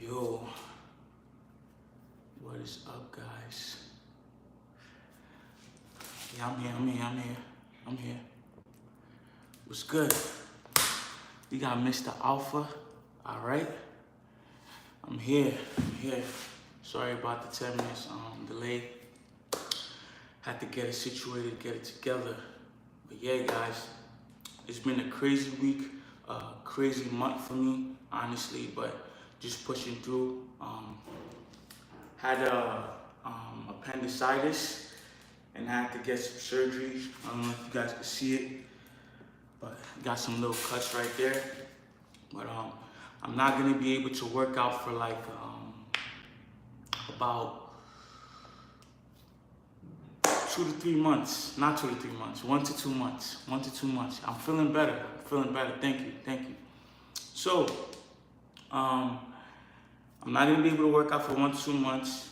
Yo, what is up, guys? Yeah, I'm here. What's good? We got Mr. Alpha, all right? I'm here. Sorry about the 10 minutes delay. Had to get it situated, get it together. But yeah, guys, it's been a crazy week, crazy month for me, honestly, but just pushing through. Had appendicitis and had to get some surgery. I don't know if you guys can see it, but got some little cuts right there. But I'm not gonna be able to work out for like about 2 to 3 months. Not 2 to 3 months, 1 to 2 months. 1 to 2 months. I'm feeling better. Thank you. So, I'm not gonna be able to work out for 1 to 2 months.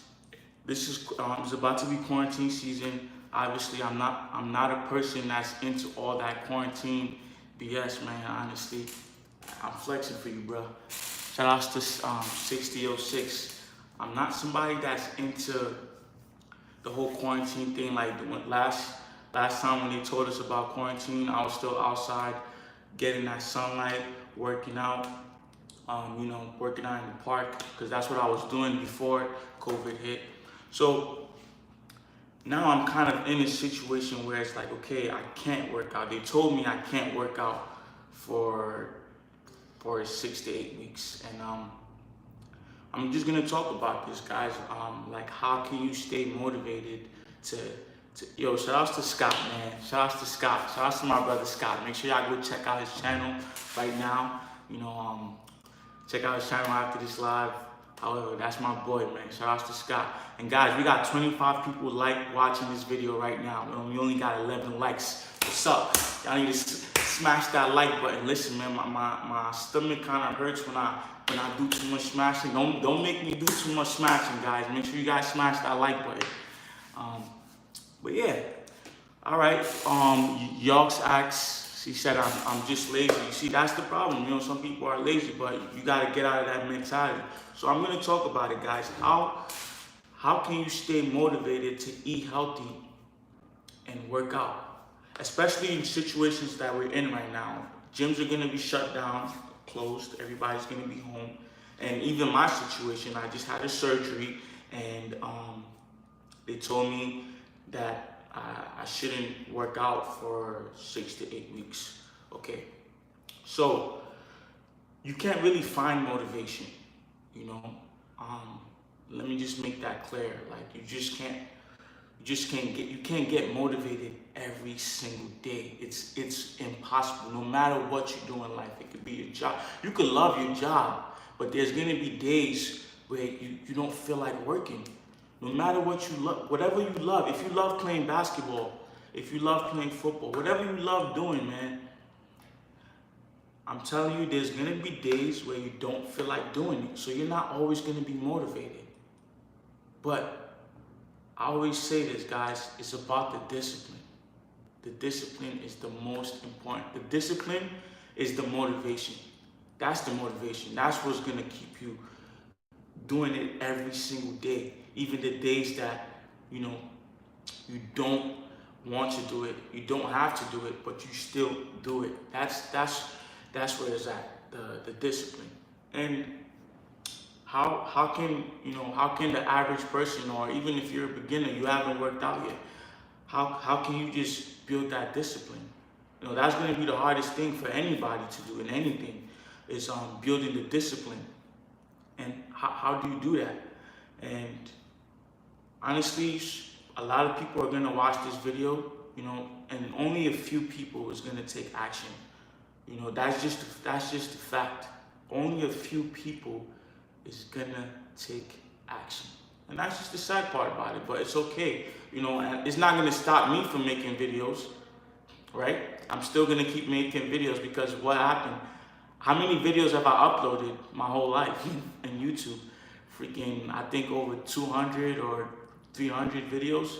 This is it's about to be quarantine season. Obviously, I'm not a person that's into all that quarantine BS, man. Honestly, I'm flexing for you, bro. Shout outs to 6006. I'm not somebody that's into the whole quarantine thing. Like last time when they told us about quarantine, I was still outside getting that sunlight, working out. Working out in the park, because that's what I was doing before COVID hit. So now I'm kind of in a situation where it's like, okay, I can't work out. They told me I can't work out for 6 to 8 weeks, and I'm just gonna talk about this, guys. Like, how can you stay motivated to yo, shout outs to Scott, man. Shout outs to my brother Scott. Make sure y'all go check out his channel right now. Check out his channel after this live. However, that's my boy, man. Shout outs to Scott. And guys, we got 25 people watching this video right now. We only got 11 likes. What's up? Y'all need to smash that like button. Listen, man, my stomach kind of hurts when I do too much smashing. Don't make me do too much smashing, guys. Make sure you guys smash that like button. But yeah, all right. Yox asks. She said, I'm just lazy. You see, that's the problem. Some people are lazy, but you got to get out of that mentality. So I'm going to talk about it, guys. How can you stay motivated to eat healthy and work out? Especially in situations that we're in right now. Gyms are going to be shut down, closed. Everybody's going to be home. And even my situation, I just had a surgery, and they told me that I shouldn't work out for 6 to 8 weeks. Okay, so you can't really find motivation. Let me just make that clear. Like, you can't get motivated every single day. It's impossible. No matter what you do in life, it could be your job. You could love your job, but there's gonna be days where you don't feel like working. No matter what you love, whatever you love, if you love playing basketball, if you love playing football, whatever you love doing, man, I'm telling you, there's gonna be days where you don't feel like doing it. So you're not always gonna be motivated. But I always say this, guys, it's about the discipline. The discipline is the most important. The discipline is the motivation. That's the motivation. That's what's gonna keep you doing it every single day. Even the days that, you don't want to do it, you don't have to do it, but you still do it. That's where it's at, the discipline. And how can the average person, or even if you're a beginner, you haven't worked out yet, how can you just build that discipline? That's going to be the hardest thing for anybody to do in anything, is building the discipline. And how do you do that? And honestly, a lot of people are going to watch this video, and only a few people is going to take action. That's just the fact. Only a few people is going to take action. And that's just the sad part about it, but it's okay. And it's not going to stop me from making videos, right? I'm still going to keep making videos, because what happened? How many videos have I uploaded my whole life in YouTube? Freaking, I think over 200 or 300 videos.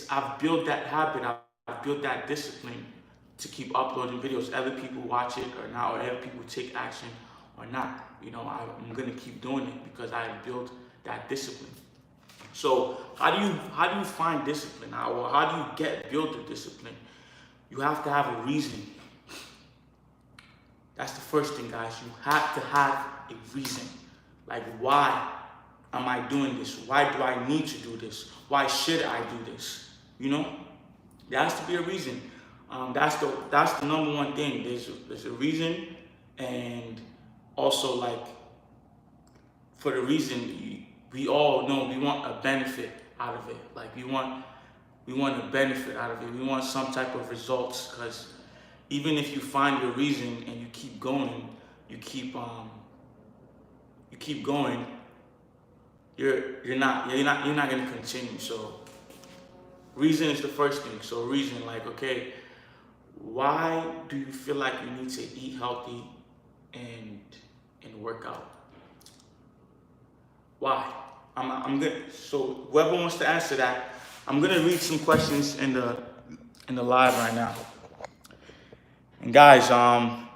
I've built that habit. I've built that discipline to keep uploading videos. Other people watch it or not, or other people take action or not. You know, I'm gonna keep doing it because I built that discipline. So how do you find discipline? Or how do you build the discipline? You have to have a reason. That's the first thing, guys. You have to have a reason. Like, why am I doing this? Why do I need to do this? Why should I do this? You know, there has to be a reason. That's the number one thing. There's a reason, and also like for the reason we all know we want a benefit out of it. Like we want a benefit out of it. We want some type of results because even if you find your reason and you keep going, you keep going, you're not gonna continue. So reason is the first thing. So reason, like, okay, why do you feel like you need to eat healthy and work out? Why? I'm gonna. So whoever wants to answer that, I'm gonna read some questions in the live right now. And guys,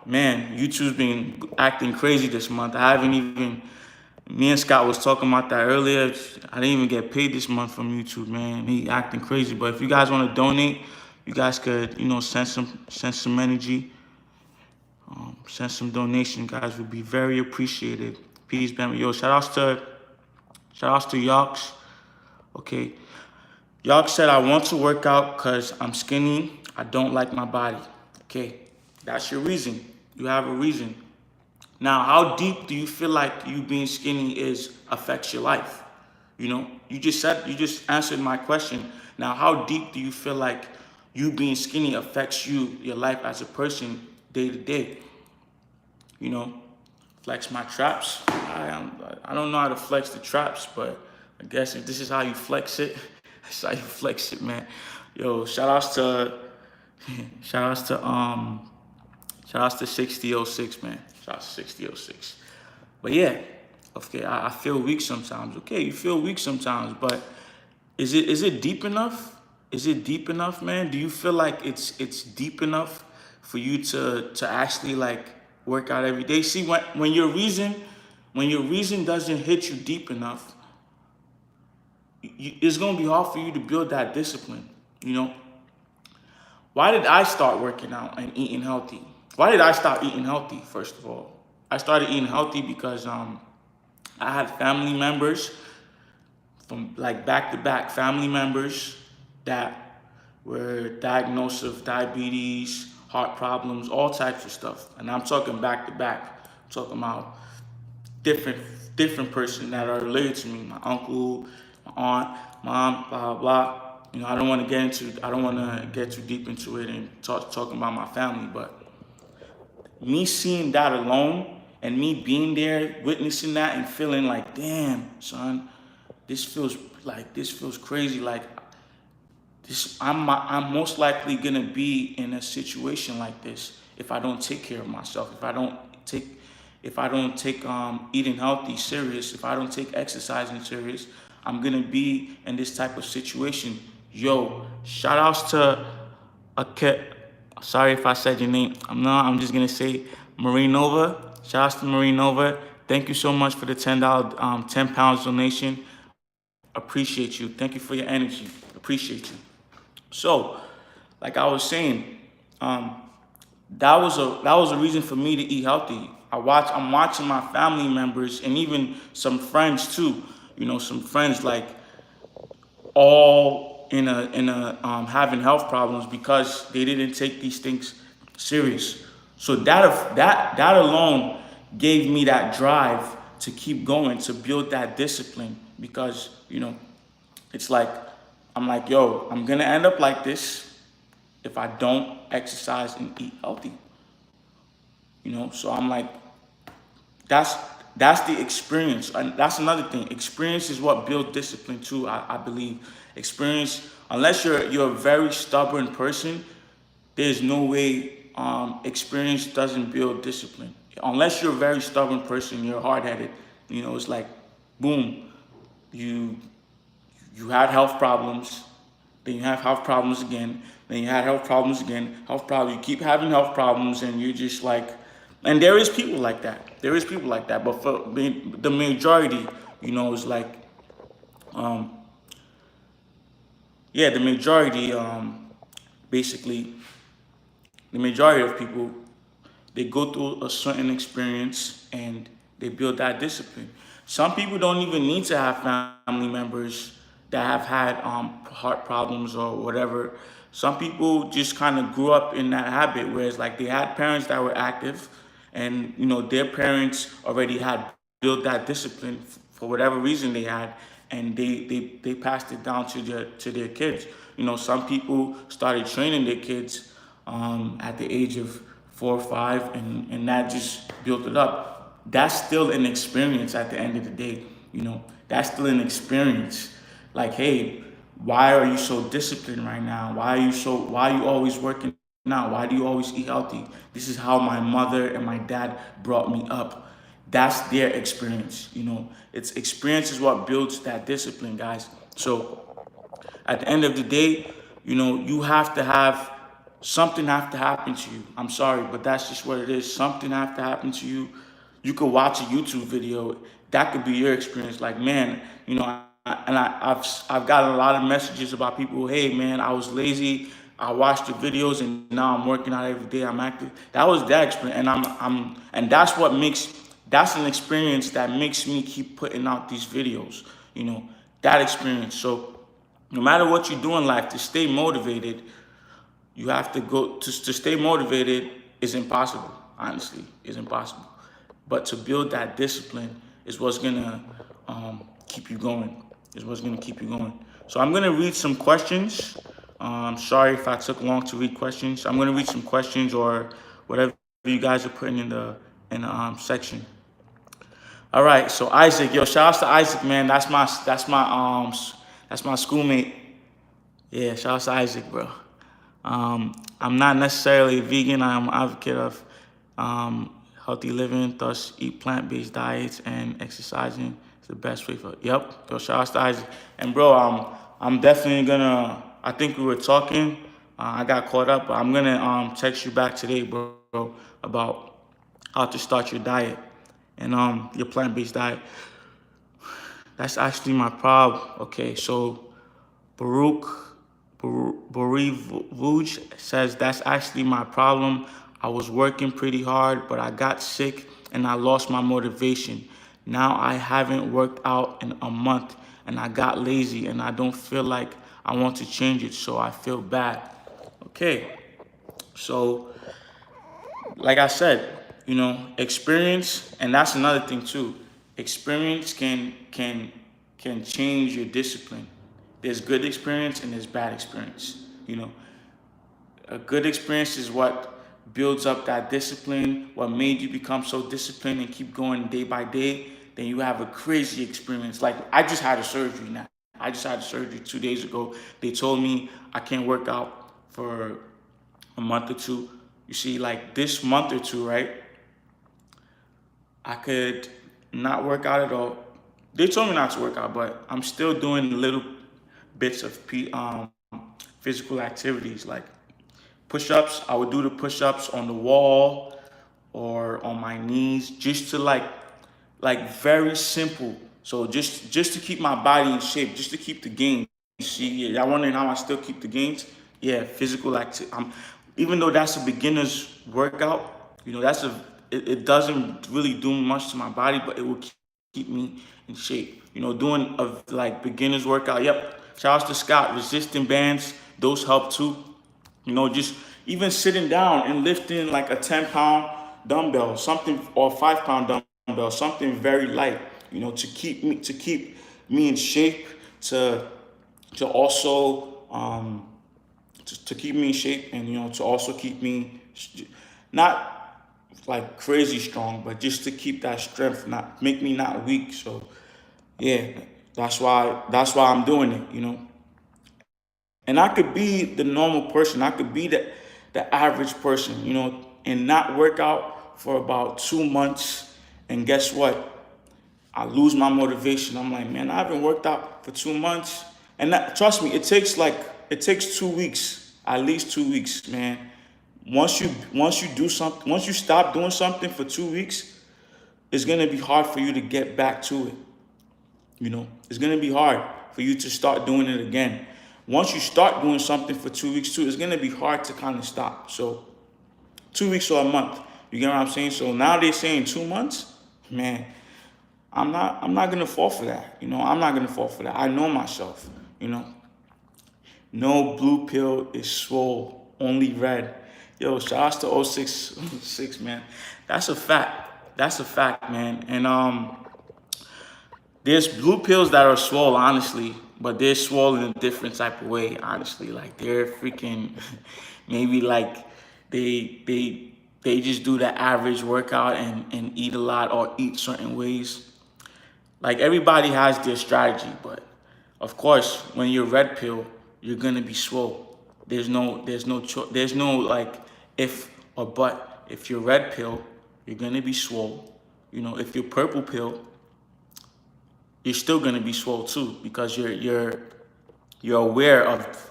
man, YouTube's been acting crazy this month. I haven't even. Me and Scott was talking about that earlier. I didn't even get paid this month from YouTube, man. He acting crazy. But if you guys want to donate, you guys could, send some energy, send some donation. Guys, would be very appreciated. Peace, Ben. Yo, shout outs to Yox. Okay, Yox said I want to work out because I'm skinny. I don't like my body. Okay, that's your reason. You have a reason. Now, how deep do you feel like you being skinny affects your life? You just answered my question. Now, how deep do you feel like you being skinny affects your life as a person day to day? Flex my traps. I don't know how to flex the traps, but I guess if this is how you flex it, that's how you flex it, man. Yo, shout outs to 6006, man. Shout out to 6006. But yeah, okay, I feel weak sometimes. Okay, you feel weak sometimes, but is it deep enough? Is it deep enough, man? Do you feel like it's deep enough for you to actually like work out every day? See, when your reason doesn't hit you deep enough, it's gonna be hard for you to build that discipline. Why did I start working out and eating healthy? Why did I start eating healthy, first of all? I started eating healthy because I had family members from like back-to-back family members that were diagnosed with diabetes, heart problems, all types of stuff. And I'm talking back-to-back. I'm talking about different person that are related to me. My uncle, my aunt, mom, blah, blah, blah. I don't want to get too deep into it and talking about my family, but me seeing that alone and me being there, witnessing that and feeling like, damn, son, this feels crazy. Like this, I'm most likely gonna be in a situation like this if I don't take care of myself, if I don't take eating healthy serious, if I don't take exercising serious, I'm gonna be in this type of situation. Yo, shout outs to sorry if I said your name. I'm just gonna say Marie Nova. Shout outs to Marie Nova. Thank you so much for the $10, 10 pounds donation. Appreciate you. Thank you for your energy. Appreciate you. So, like I was saying, that was a reason for me to eat healthy. I'm watching my family members and even some friends too. Some friends like all in a having health problems because they didn't take these things serious. So that alone gave me that drive to keep going, to build that discipline, because it's like I'm like, yo, I'm gonna end up like this if I don't exercise and eat healthy. So I'm like, that's the experience. And that's another thing. Experience is what builds discipline too, I believe. Experience, unless you're a very stubborn person, there's no way experience doesn't build discipline. Unless you're a very stubborn person, you're hard-headed. It's like, boom, you had health problems, then you have health problems again, then you had health problems again, you keep having health problems, and you're just like, And there is people like that. There is people like that. But for the majority, is like, um, yeah, the majority, basically, the majority of people, they go through a certain experience and they build that discipline. Some people don't even need to have family members that have had heart problems or whatever. Some people just kind of grew up in that habit, whereas like they had parents that were active, and their parents already had built that discipline for whatever reason they had, and they passed it down to their kids. Some people started training their kids at the age of 4 or 5, and that just built it up. That's still an experience at the end of the day. That's still an experience. Like, hey, why are you so disciplined right now? Why are you always working out? Why do you always eat healthy? This is how my mother and my dad brought me up. That's their experience. It's experience is what builds that discipline, guys. So at the end of the day, you have to have something have to happen to you. I'm sorry, but that's just what it is. Something have to happen to you. You could watch a YouTube video. That could be your experience. Like, man, I've gotten a lot of messages about people. Hey, man, I was lazy. I watched the videos and now I'm working out every day. I'm active. That was that experience, and and that's an experience that makes me keep putting out these videos. That experience. So no matter what you do in life, to stay motivated, you have to go to stay motivated is impossible. Honestly, is impossible. But to build that discipline is what's gonna keep you going. Is what's gonna keep you going. So I'm gonna read some questions. Sorry if I took long to read questions. I'm gonna read some questions or whatever you guys are putting in the section. All right. So Isaac, yo, shout out to Isaac, man. That's my schoolmate. Yeah, shout out to Isaac, bro. I'm not necessarily a vegan. I'm an advocate of healthy living, thus eat plant-based diets and exercising is the best way for. Yep. So shout out to Isaac. And bro, I'm definitely gonna. I think we were talking. I got caught up, but I'm gonna text you back today, bro, about how to start your diet and your plant-based diet. That's actually my problem. Okay, so Baruch Vuj says that's actually my problem. I was working pretty hard, but I got sick and I lost my motivation. Now I haven't worked out in a month and I got lazy and I don't feel like I want to change it, so I feel bad. Okay, so like I said, experience, and that's another thing too. Experience can change your discipline. There's good experience and there's bad experience. A good experience is what builds up that discipline, what made you become so disciplined and keep going day by day. Then you have a crazy experience. Like, I just had a surgery now. I just had a surgery 2 days ago. They told me I can't work out for a month or two. You see, like this month or two, right? I could not work out at all. They told me not to work out, but I'm still doing little bits of physical activities like push-ups. I would do the push-ups on the wall or on my knees, just to like very simple. So just to keep my body in shape, just to keep the gains. See, yeah, y'all wondering how I still keep the gains? Yeah, physical activity. Even though that's a beginner's workout, it doesn't really do much to my body, but it will keep me in shape. Doing a like beginner's workout. Yep. Shout out to Scott. Resistant bands, those help too. Just even sitting down and lifting like a 10-pound dumbbell, something, or 5-pound dumbbell, something very light. To keep me in shape, to also to keep me in shape, and to also keep me not like crazy strong, but just to keep that strength, not make me not weak. So yeah, that's why I'm doing it. And I could be the normal person. I could be the average person, and not work out for about 2 months. And guess what? I lose my motivation. I'm like, man, I haven't worked out for 2 months. And trust me, it takes 2 weeks, at least 2 weeks, man. Once you stop doing something for 2 weeks, it's gonna be hard for you to get back to it. It's gonna be hard for you to start doing it again. Once you start doing something for 2 weeks too, it's gonna be hard to kind of stop. So 2 weeks or a month. You get what I'm saying? So now they're saying 2 months. Man, I'm not gonna fall for that. I'm not gonna fall for that. I know myself. You know, no blue pill is swole, only red. Yo, shout outs to 06, man. That's a fact. That's a fact, man. And there's blue pills that are swole, honestly, but they're swole in a different type of way, honestly. Like they're freaking maybe like they just do the average workout and eat a lot or eat certain ways. Like everybody has their strategy, but of course, when you're red pill, you're gonna be swole. There's no like if or but. If you're red pill, you're gonna be swole. If you're purple pill, you're still gonna be swole too because you're aware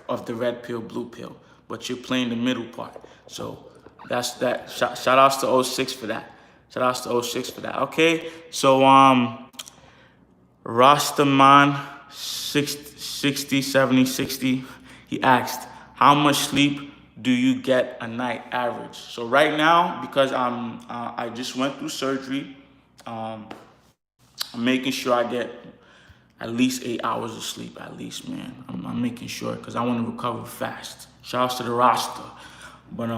of the red pill, blue pill, but you're playing the middle part. So that's that. Shout outs to '06 for that. Shout outs to '06 for that. Okay, so Rastaman 60, 70, 60, he asked, how much sleep do you get a night average? So right now, because I just went through surgery, I'm making sure I get at least 8 hours of sleep, at least, man. I'm making sure because I want to recover fast. Shouts to the roster. But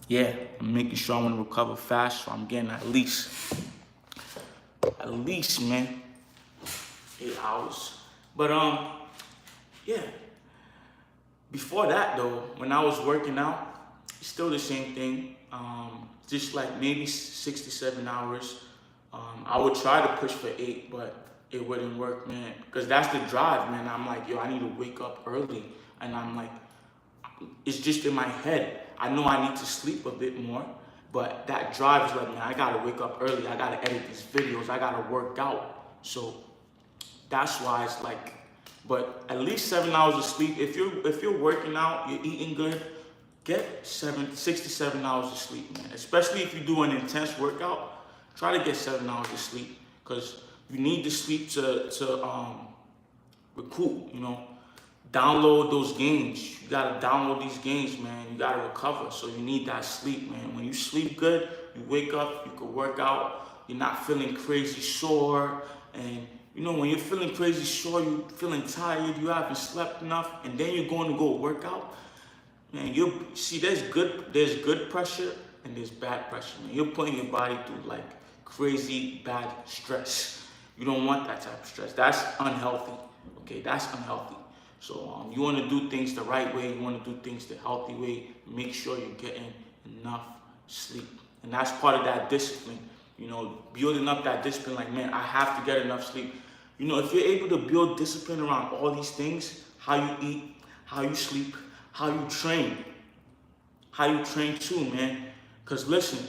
yeah, I'm making sure I want to recover fast, so I'm getting at least, man, 8 hours. But yeah. Before that though, when I was working out, it's still the same thing. Just like maybe 6 to 7 hours. I would try to push for 8, but it wouldn't work, man. Because that's the drive, man. I'm like, yo, I need to wake up early. And I'm like, it's just in my head. I know I need to sleep a bit more, but that drive is like, man, I gotta wake up early. I gotta edit these videos. I gotta work out. So that's why it's like, but at least 7 hours of sleep. If you're working out, you're eating good, get 6 to 7 hours of sleep, man. Especially if you do an intense workout, try to get 7 hours of sleep because you need the sleep to recoup. Download those gains. You gotta download these gains, man. You gotta recover, so you need that sleep, man. When you sleep good, you wake up, you can work out. You're not feeling crazy sore, and when you're feeling crazy sore, you're feeling tired, you haven't slept enough, and then you're going to go work out, man, you see there's good pressure and there's bad pressure, man. You're putting your body through like crazy bad stress. You don't want that type of stress. That's unhealthy. Okay, that's unhealthy. So you want to do things the right way. You want to do things the healthy way. Make sure you're getting enough sleep, and that's part of that discipline. Building up that discipline. Like, man, I have to get enough sleep. If you're able to build discipline around all these things, how you eat, how you sleep, how you train too, man. Because listen,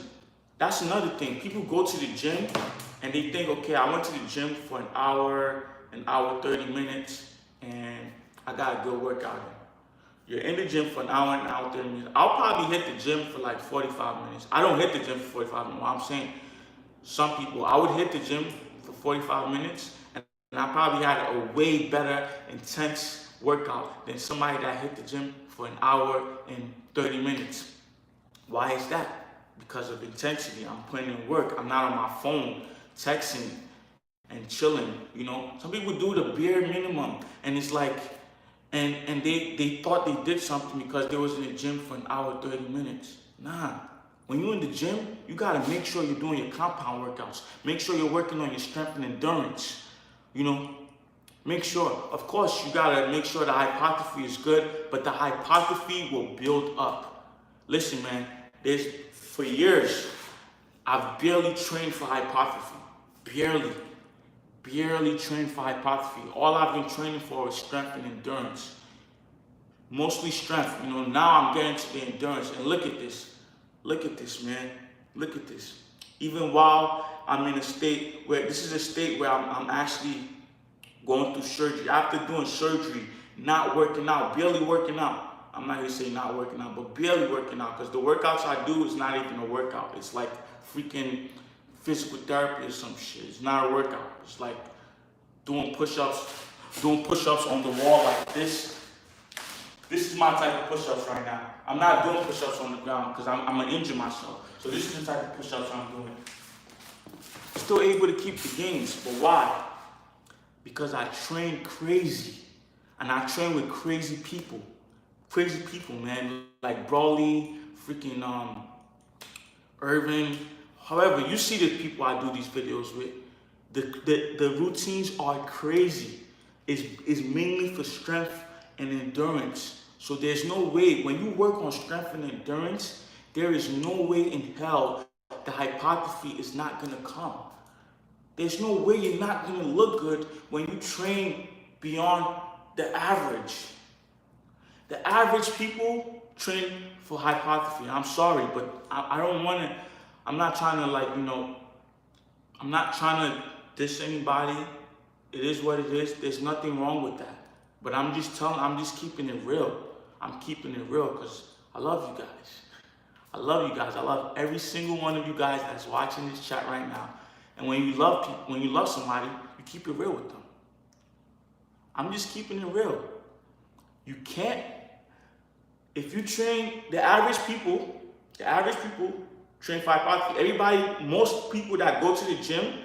that's another thing. People go to the gym and they think, okay, I went to the gym for an hour 30 minutes, and I got a good workout in. You're in the gym for an hour 30 minutes. I'll probably hit the gym for like 45 minutes. I don't hit the gym for 45 minutes. What I'm saying, some people, I would hit the gym for 45 minutes, and I probably had a way better, intense workout than somebody that hit the gym for an hour and 30 minutes. Why is that? Because of intensity. I'm putting in work. I'm not on my phone texting and chilling. Some people do the bare minimum, and it's like, and they thought they did something because they was in the gym for an hour 30 minutes. Nah. When you're in the gym, you gotta make sure you're doing your compound workouts. Make sure you're working on your strength and endurance. Make sure, of course, you gotta make sure the hypertrophy is good, but the hypertrophy will build up. Listen, man, for years, I've barely trained for hypertrophy. Barely trained for hypertrophy. All I've been training for is strength and endurance. Mostly strength. Now I'm getting to the endurance. And look at this, man. Look at this. Even while I'm in a state where, this is a state where I'm actually going through surgery. After doing surgery, not working out, barely working out, I'm not gonna say not working out, but barely working out, because the workouts I do is not even a workout. It's like freaking physical therapy or some shit. It's not a workout. It's like doing push-ups on the wall like this. This is my type of push-ups right now. I'm not doing push-ups on the ground because I'm gonna injure myself. So this is the type of push-ups I'm doing. Still able to keep the gains, but why? Because I train crazy, and I train with crazy people. Crazy people, man, like Broly, freaking Irvin. However, you see the people I do these videos with. The routines are crazy. It's mainly for strength and endurance. So there's no way, when you work on strength and endurance, there is no way in hell the hypertrophy is not gonna come. There's no way you're not gonna look good when you train beyond the average. The average people train for hypertrophy. I'm sorry, but I don't wanna, I'm not trying to I'm not trying to diss anybody. It is what it is. There's nothing wrong with that. But I'm just keeping it real. I'm keeping it real because I love you guys. I love you guys. I love every single one of you guys that's watching this chat right now. And when you love people, when you love somebody, you keep it real with them. I'm just keeping it real. You can't, if you train the average people train for hypertrophy. Everybody, most people that go to the gym,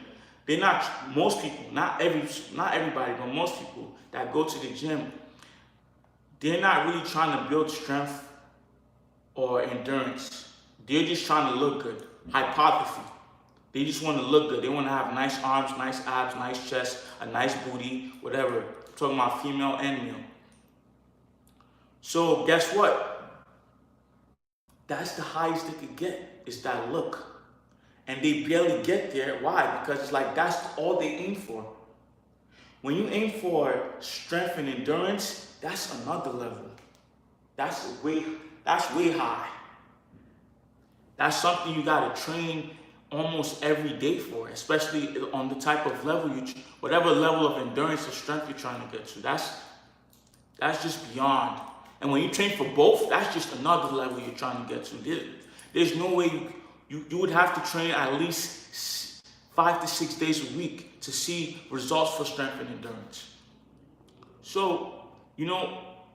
they're not, most people, not everybody, but most people that go to the gym, they're not really trying to build strength or endurance. They're just trying to look good. Hypertrophy. They just want to look good. They want to have nice arms, nice abs, nice chest, a nice booty, whatever. I'm talking about female and male. So guess what? That's the highest they could get, is that look. And they barely get there. Why? Because it's like that's all they aim for. When you aim for strength and endurance, that's another level. That's way high. That's something you gotta train almost every day for, especially on the type of level whatever level of endurance or strength you're trying to get to. That's just beyond. And when you train for both, that's just another level you're trying to get to. There's no way you would have to train at least 5 to 6 days a week to see results for strength and endurance. So,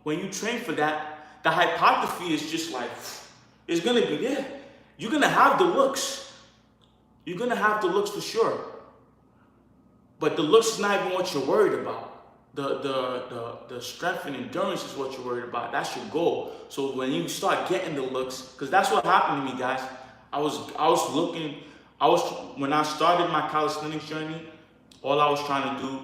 when you train for that, the hypertrophy is just like, it's gonna be there. You're gonna have the looks. You're gonna have the looks for sure. But the looks is not even what you're worried about. The strength and endurance is what you're worried about. That's your goal. So when you start getting the looks, because that's what happened to me, guys. When I started my calisthenics journey, all I was trying to do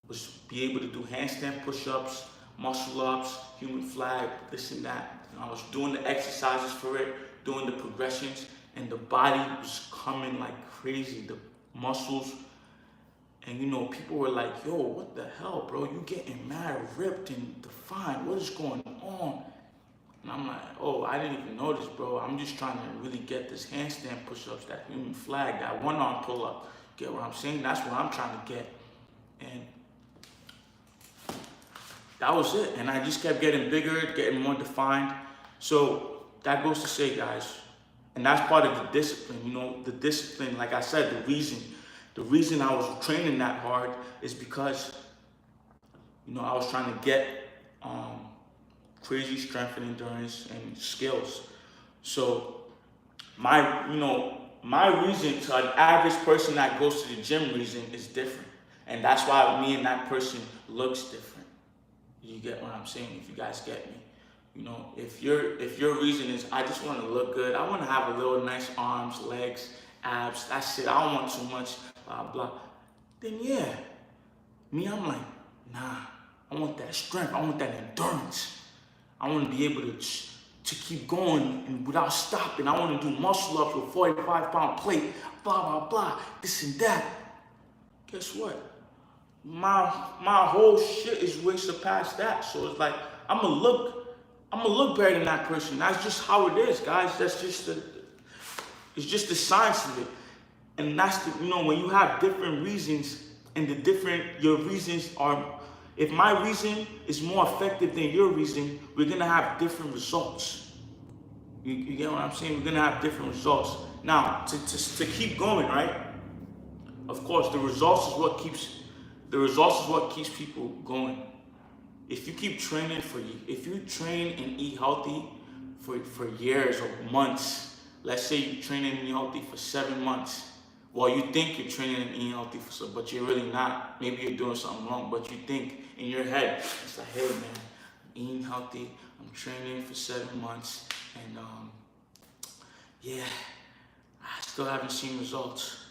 was be able to do handstand push-ups, muscle-ups, human flag, this and that. And I was doing the exercises for it, doing the progressions, and the body was coming like crazy, the muscles. And people were like, yo, what the hell, bro? You getting mad ripped and defined. What is going on? And I'm like, oh, I didn't even notice, bro. I'm just trying to really get this handstand push-ups, that human flag, that one-arm pull-up. Get what I'm saying? That's what I'm trying to get. And that was it. And I just kept getting bigger, getting more defined. So that goes to say, guys, and that's part of the discipline. The discipline, like I said, the reason I was training that hard is because, I was trying to get crazy strength and endurance and skills. So my reason to an average person that goes to the gym reason is different. And that's why me and that person looks different. You get what I'm saying? If you guys get me. If your reason is, I just want to look good, I want to have a little nice arms, legs, abs, that's it, I don't want too much, blah, blah. Then yeah, I'm like, nah, I want that strength, I want that endurance. I want to be able to keep going and without stopping. I want to do muscle ups with 45-pound plate, blah, blah, blah, this and that. Guess what? My whole shit is way surpassed that. So it's like, I'm gonna look better than that person. That's just how it is, guys. That's just it's just the science of it. And that's when you have different reasons and your reasons are, If my reason is more effective than your reason, we're gonna have different results. You get what I'm saying? We're gonna have different results. Now, to keep going, right? Of course, the results is what keeps people going. If you keep training if you train and eat healthy for years or months, let's say you're training and eating healthy for 7 months. Well, you think you're training and eating healthy but you're really not. Maybe you're doing something wrong, but you think in your head, it's like, hey man, I'm eating healthy, I'm training for 7 months, and yeah, I still haven't seen results.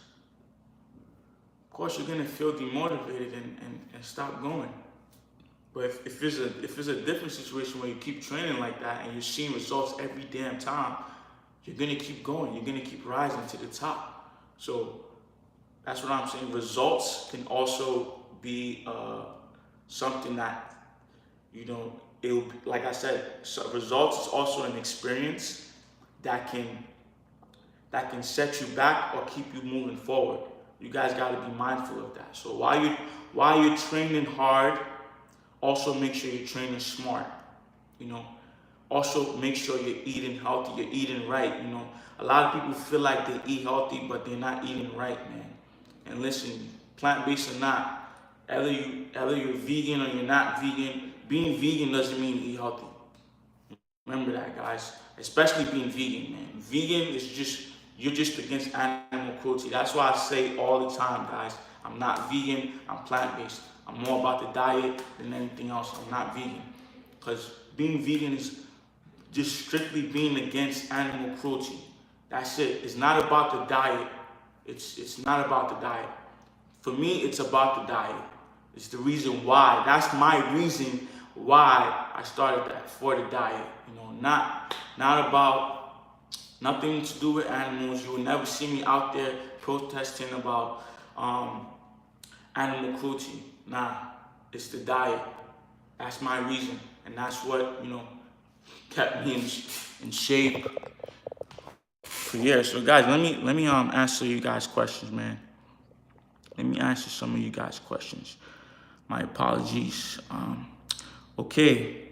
Of course, you're gonna feel demotivated and stop going. But if it's a different situation where you keep training like that and you're seeing results every damn time, you're gonna keep going. You're gonna keep rising to the top. So that's what I'm saying. Results can also be something that, it'll be, like I said, so results is also an experience that can set you back or keep you moving forward. You guys got to be mindful of that. So while you're training hard, also make sure you're training smart. Also make sure you're eating healthy, you're eating right. A lot of people feel like they eat healthy, but they're not eating right, man. And listen, plant-based or not, either you're vegan or you're not vegan, being vegan doesn't mean eat healthy. Remember that, guys. Especially being vegan, man. Vegan is you're just against animal cruelty. That's why I say all the time, guys, I'm not vegan, I'm plant-based. I'm more about the diet than anything else. I'm not vegan. Because being vegan is just strictly being against animal cruelty. That's it. It's not about the diet. It's not about the diet. For me, it's about the diet. It's the reason why. That's my reason why I started that, for the diet. Not about nothing to do with animals. You will never see me out there protesting about animal cruelty. Nah, it's the diet. That's my reason, and that's what kept me in shape for years. So guys, let me answer you guys questions, man. Let me answer some of you guys questions. My apologies. Okay.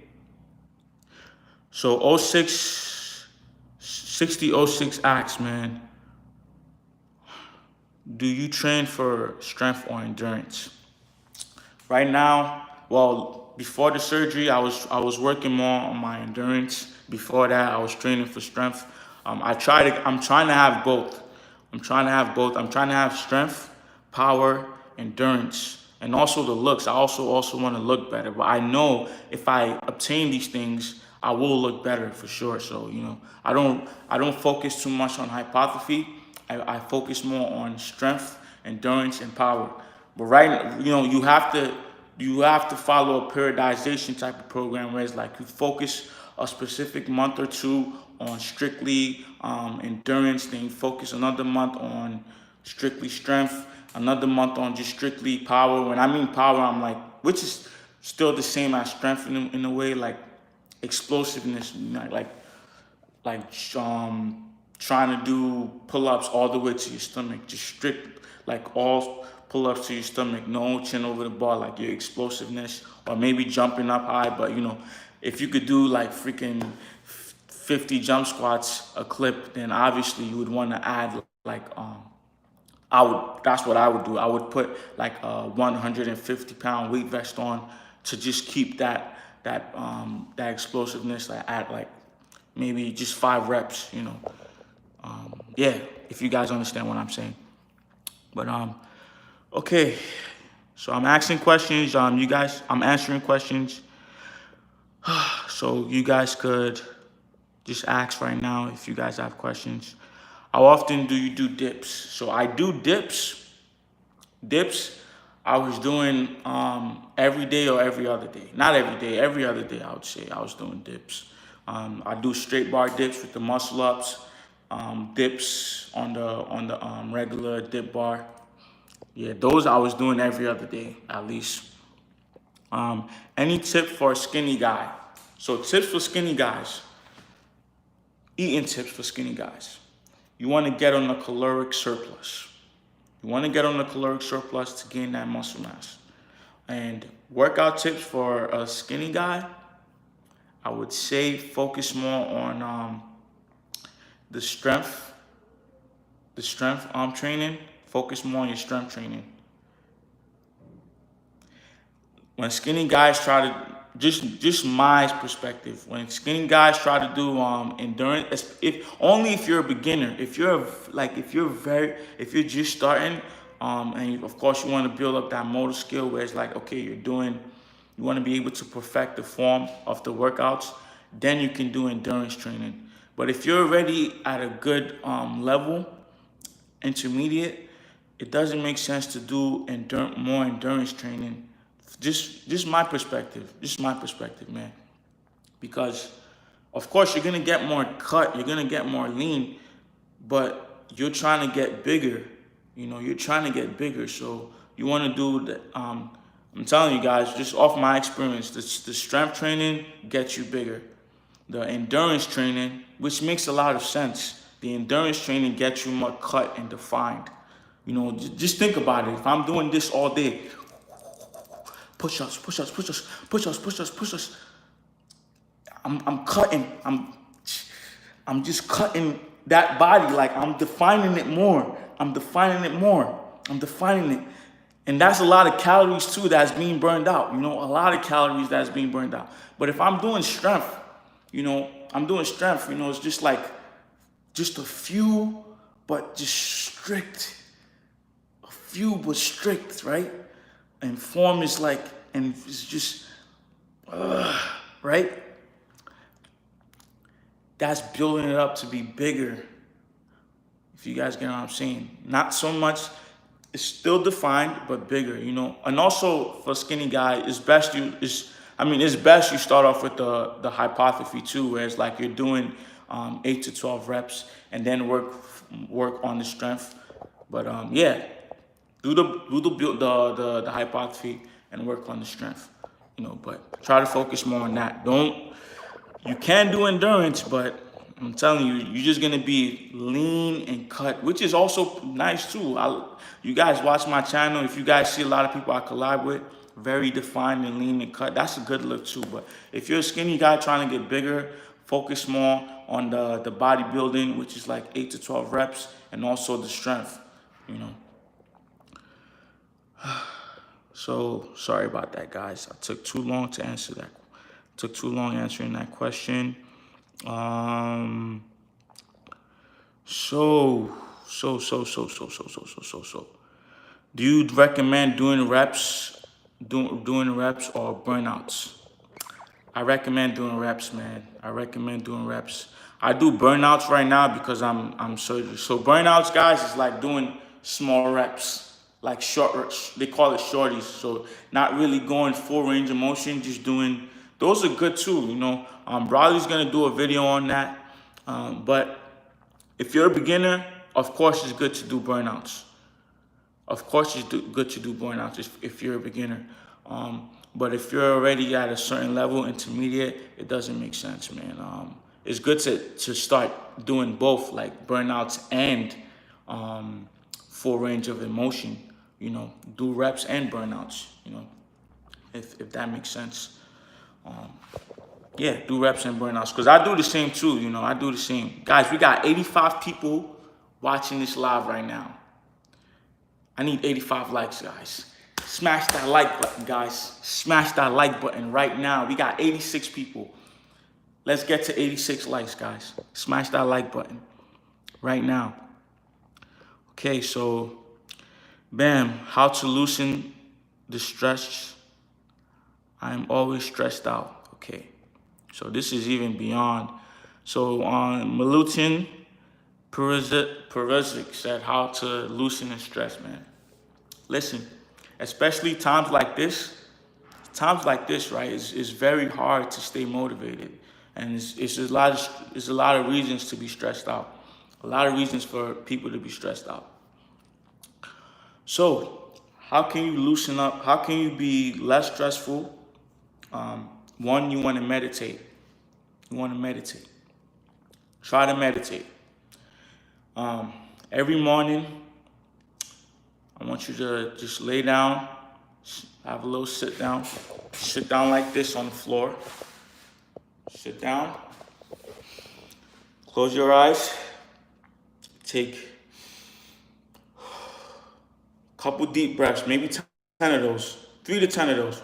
So 6006 asks, man, do you train for strength or endurance? Right now, well, before the surgery, I was working more on my endurance. Before that, I was training for strength. I'm trying to have both. I'm trying to have strength, power, endurance, and also the looks. I also want to look better. But I know if I obtain these things, I will look better for sure. So I don't focus too much on hypertrophy. I focus more on strength, endurance, and power. But right, you have to follow a periodization type of program where it's like you focus a specific month or two on strictly endurance, then you focus another month on strictly strength, another month on just strictly power. When I mean power, I'm like, which is still the same as strength in a way, like explosiveness, trying to do pull-ups all the way to your stomach, just strict, like all pull-ups to your stomach, no chin over the bar, like your explosiveness, or maybe jumping up high. But if you could do like freaking 50 jump squats a clip, then obviously you would want to add like that's what I would do. I would put like a 150-pound weight vest on to just keep that explosiveness at like maybe just 5 reps, yeah, if you guys understand what I'm saying. But okay, so I'm asking questions. I'm answering questions. So you guys could just ask right now if you guys have questions. How often do you do dips? So I do dips. Dips, I was doing every day or every other day. Not every day, every other day I would say I was doing dips. I do straight bar dips with the muscle ups, dips on the regular dip bar. Yeah, those I was doing every other day at least. Any tip for a skinny guy? So tips for skinny guys. Eating tips for skinny guys. You want to get on a caloric surplus. You want to get on a caloric surplus to gain that muscle mass. And workout tips for a skinny guy, I would say focus more on the strength training. Focus more on your strength training. When skinny guys try to, just my perspective, when skinny guys try to do endurance, if you're a beginner, if you're just starting, and of course you want to build up that motor skill where it's like, okay, you want to be able to perfect the form of the workouts, then you can do endurance training. But if you're already at a good level, intermediate, it doesn't make sense to do more endurance training. Just my perspective. Just my perspective, man. Because of course you're gonna get more cut, you're gonna get more lean, but you're trying to get bigger. You're trying to get bigger. So you want to do the. I'm telling you guys, just off my experience, the strength training gets you bigger. The endurance training, which makes a lot of sense, the endurance training gets you more cut and defined. Just think about it. If I'm doing this all day, push-ups, push-ups, push-ups, push-ups, push-ups, push-ups, I'm cutting. I'm just cutting that body. Like I'm defining it more. I'm defining it. And that's a lot of calories too that's being burned out. A lot of calories that's being burned out. But if I'm doing strength, it's just like, just a few, but just strict. A few, but strict, right? And form is like, and it's just, right? That's building it up to be bigger. If you guys get what I'm saying. Not so much, it's still defined, but bigger, And also for skinny guy, it's best you start off with the hypertrophy too, where it's like you're doing 8 to 12 reps and then work on the strength. But do the hypertrophy and work on the strength, but try to focus more on that. You can do endurance, but I'm telling you, you're just gonna be lean and cut, which is also nice too. You guys watch my channel. If you guys see a lot of people I collab with, very defined and lean and cut, that's a good look too. But if you're a skinny guy trying to get bigger, focus more on the bodybuilding, which is like 8 to 12 reps, and also the strength, So sorry about that, guys. I took too long to answer that. Took too long answering that question. So. Do you recommend doing reps or burnouts? I recommend doing reps, man. I recommend doing reps. I do burnouts right now because I'm surgery. So burnouts, guys, is like doing small reps, like short. They call it shorties. So not really going full range of motion, just doing. Those are good too, Bradley's gonna do a video on that. But if you're a beginner, of course it's good to do burnouts. Of course it's good to do burnouts if you're a beginner. But if you're already at a certain level, intermediate, it doesn't make sense, man. It's good to start doing both, like burnouts and full range of motion. Do reps and burnouts. If that makes sense. Do reps and burnouts, because I do the same too. I do the same. Guys, we got 85 people watching this live right now. I need 85 likes, guys. Smash that like button, guys. Smash that like button right now. We got 86 people. Let's get to 86 likes, guys. Smash that like button right now. Okay, so, bam. How to loosen the stress. I'm always stressed out. Okay, so this is even beyond. So on Milutin Perezic said how to loosen the stress, man. Listen, especially times like this, right, it's very hard to stay motivated. And it's a lot of reasons to be stressed out. A lot of reasons for people to be stressed out. So how can you loosen up? How can you be less stressful? One, you want to meditate. Try to meditate. Every morning, I want you to just lay down, Have a little sit down. Sit down like this on the floor. Sit down. Close your eyes. Take a couple deep breaths, maybe 10 of those, 3 to 10 of those.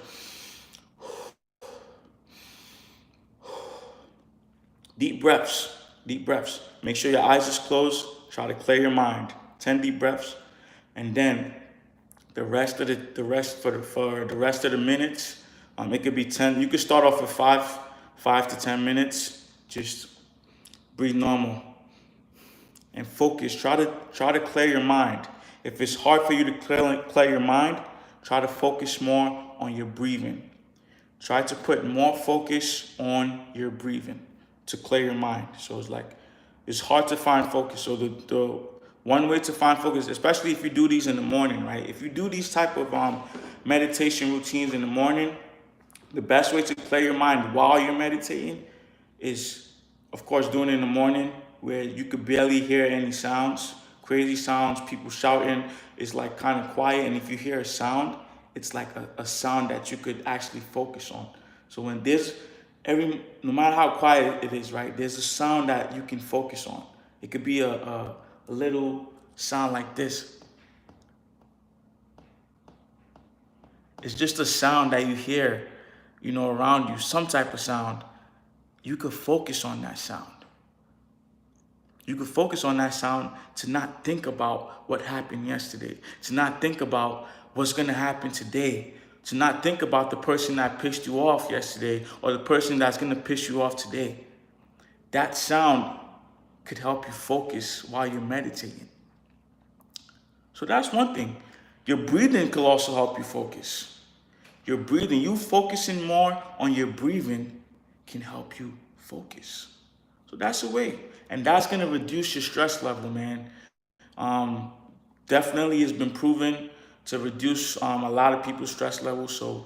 Deep breaths, deep breaths. Make sure your eyes is closed. Try to clear your mind. 10 deep breaths, and then the rest of the rest of the minutes, it could be 10. You could start off with 5 to 10 minutes. Just breathe normal and focus. Try to clear your mind. If it's hard for you to clear your mind, try to focus more on your breathing. Try to put more focus on your breathing to clear your mind. So it's hard to find focus. So the one way to find focus, especially if you do these in the morning, right? If you do these type of meditation routines in the morning, the best way to clear your mind while you're meditating is, of course, doing it in the morning where you could barely hear any sounds, crazy sounds, people shouting. It's like kind of quiet. And if you hear a sound, it's like a sound that you could actually focus on. So when no matter how quiet it is, right, there's a sound that you can focus on. It could be a little sound like this. It's just a sound that you hear, around you, some type of sound. You could focus on that sound. You could focus on that sound to not think about what happened yesterday, to not think about what's going to happen today, to not think about the person that pissed you off yesterday or the person that's going to piss you off today. That sound could help you focus while you're meditating. So that's one thing. Your breathing could also help you focus. Your breathing, you focusing more on your breathing can help you focus. So that's a way. And that's going to reduce your stress level, man. Definitely has been proven to reduce a lot of people's stress levels. So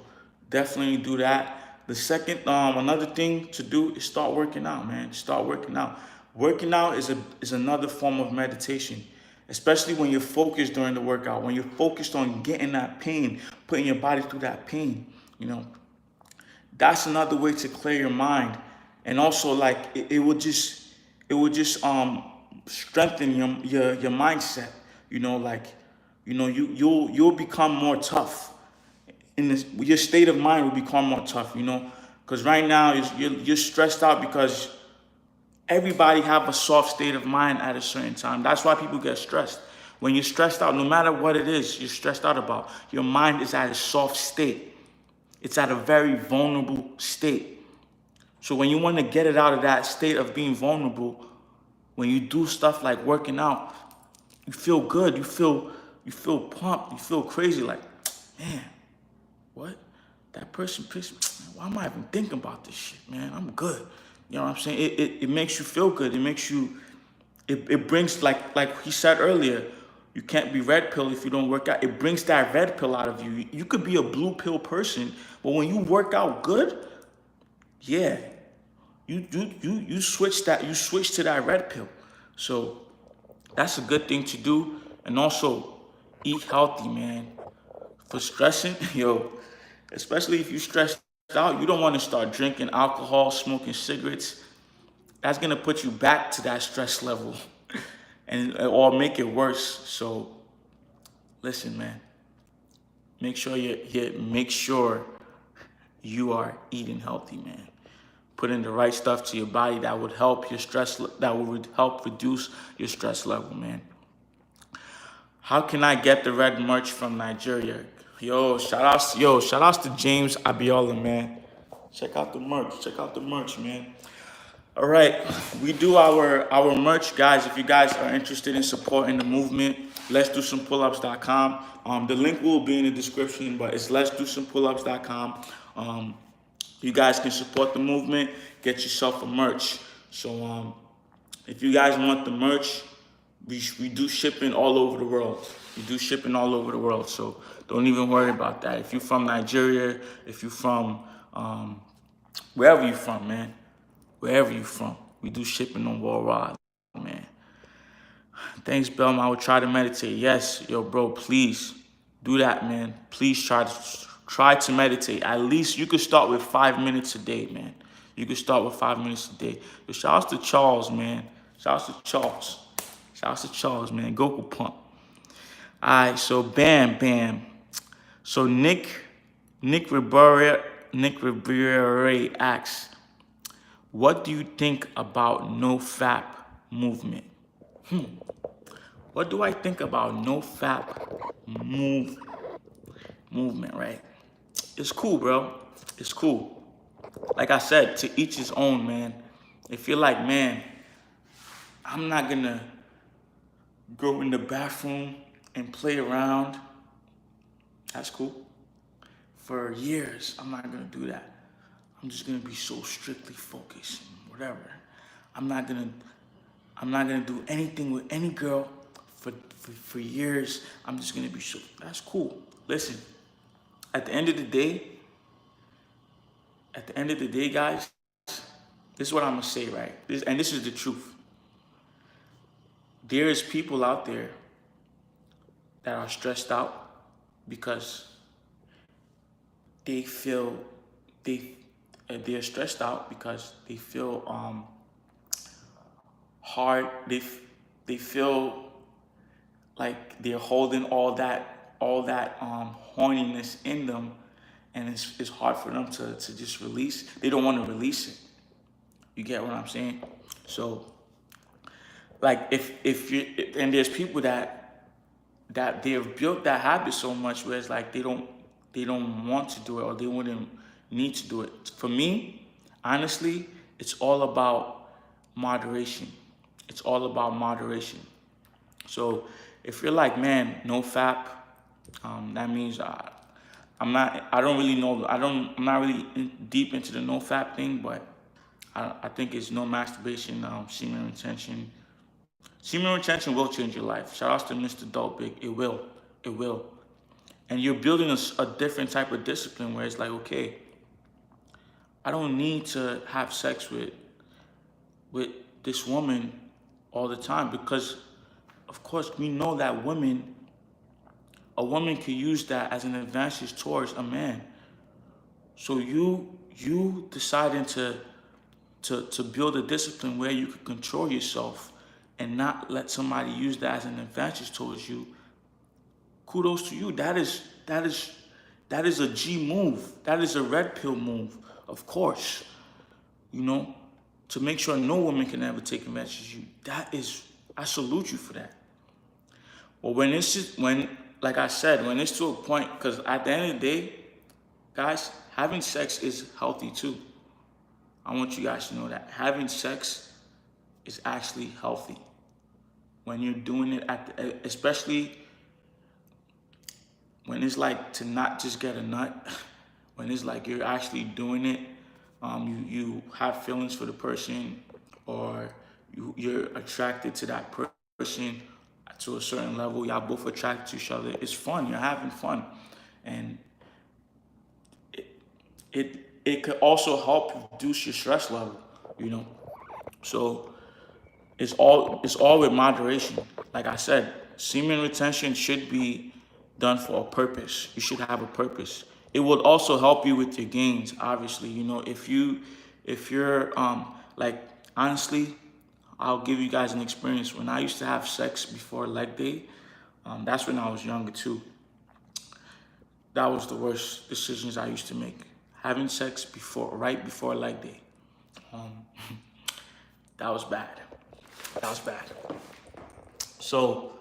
definitely do that. The second, another thing to do is start working out, man. Start working out. Working out is another form of meditation, especially when you're focused during the workout, when you're focused on getting that pain, putting your body through that pain, That's another way to clear your mind. And also, like, it will just strengthen your mindset. You'll become more tough. Your state of mind will become more tough. Because right now you're stressed out because everybody have a soft state of mind at a certain time. That's why people get stressed. When you're stressed out, no matter what it is you're stressed out about, your mind is at a soft state. It's at a very vulnerable state. So when you want to get it out of that state of being vulnerable, when you do stuff like working out, you feel good. You feel pumped. You feel crazy. Like, man, what? That person pissed me. Why am I even thinking about this shit, man? I'm good. You know what I'm saying? It makes you feel good. It makes you. It brings like he said earlier. You can't be red pill if you don't work out. It brings that red pill out of you. You could be a blue pill person, but when you work out good, yeah, you switch to that red pill. So that's a good thing to do. And also eat healthy, man. For stressing, especially if you're stressed out, you don't want to start drinking alcohol, smoking cigarettes. That's gonna put you back to that stress level or make it worse. So listen, man. Make sure you are eating healthy, man. Putting the right stuff to your body that would help help reduce your stress level, man. How can I get the red merch from Nigeria? Shout outs to James Abiola, man. Check out the merch, man. All right, we do our merch, guys. If you guys are interested in supporting the movement, let's do some pullups.com. The link will be in the description, but it's let's do some pullups.com. You guys can support the movement, get yourself a merch. So if you guys want the merch, we do shipping all over the world. So don't even worry about that. If you're from Nigeria, if you're from wherever you're from, man, we do shipping on worldwide, man. Thanks, Belma. I will try to meditate. Yes, bro, please do that, man. Please try to Try to meditate. At least you could start with 5 minutes a day, man. You could start with 5 minutes a day. But shout out to Charles, man. Shout out to Charles. Shout out to Charles, man. Goku pump. Alright, so bam, bam. So Nick Ribera asks, what do you think about no fap movement? What do I think about no fap movement, right? It's cool, bro. It's cool. Like I said, to each his own, man. If you're like, man, I'm not gonna go in the bathroom and play around, that's cool. For years, I'm not gonna do that. I'm just gonna be so strictly focused and whatever. I'm not gonna do anything with any girl for years. I'm just gonna be so, that's cool. Listen, at the end of the day, guys, this is what I'm gonna say, right? This is the truth. There is people out there that are stressed out because they feel they're stressed out because they feel hard. They feel like they're holding all that horniness in them, and it's hard for them to just release. They don't want to release it. You get what I'm saying? So, like, if you, and there's people that they've built that habit so much where it's like they don't want to do it, or they wouldn't need to do it. For me, honestly, it's all about moderation. It's all about moderation. So if you're like, man, no fap, that means I'm not really deep into the no fap thing, but I think it's no masturbation, semen retention. Semen retention will change your life. Shout out to Mr. Dope Big. It will. It will. And you're building a different type of discipline where it's like, okay, I don't need to have sex with this woman all the time, because of course we know that a woman can use that as an advantage towards a man. So you deciding to build a discipline where you can control yourself and not let somebody use that as an advantage towards you. Kudos to you. That is a G move. That is a red pill move, of course. You know, to make sure no woman can ever take advantage of you. I salute you for that. But like I said, when it's to a point, because at the end of the day, guys, having sex is healthy too. I want you guys to know that having sex is actually healthy when you're doing it especially when it's like to not just get a nut, when it's like you're actually doing it, you have feelings for the person, or you're attracted to that person to a certain level. Y'all both attracted to each other. It's fun. You're having fun, and it could also help reduce your stress level. You know, so it's all with moderation. Like I said, semen retention should be done for a purpose. You should have a purpose. It will also help you with your gains, obviously. You know, if you're like, honestly, I'll give you guys an experience. When I used to have sex before leg day, that's when I was younger too. That was the worst decisions I used to make. Having sex right before leg day. That was bad. That was bad. So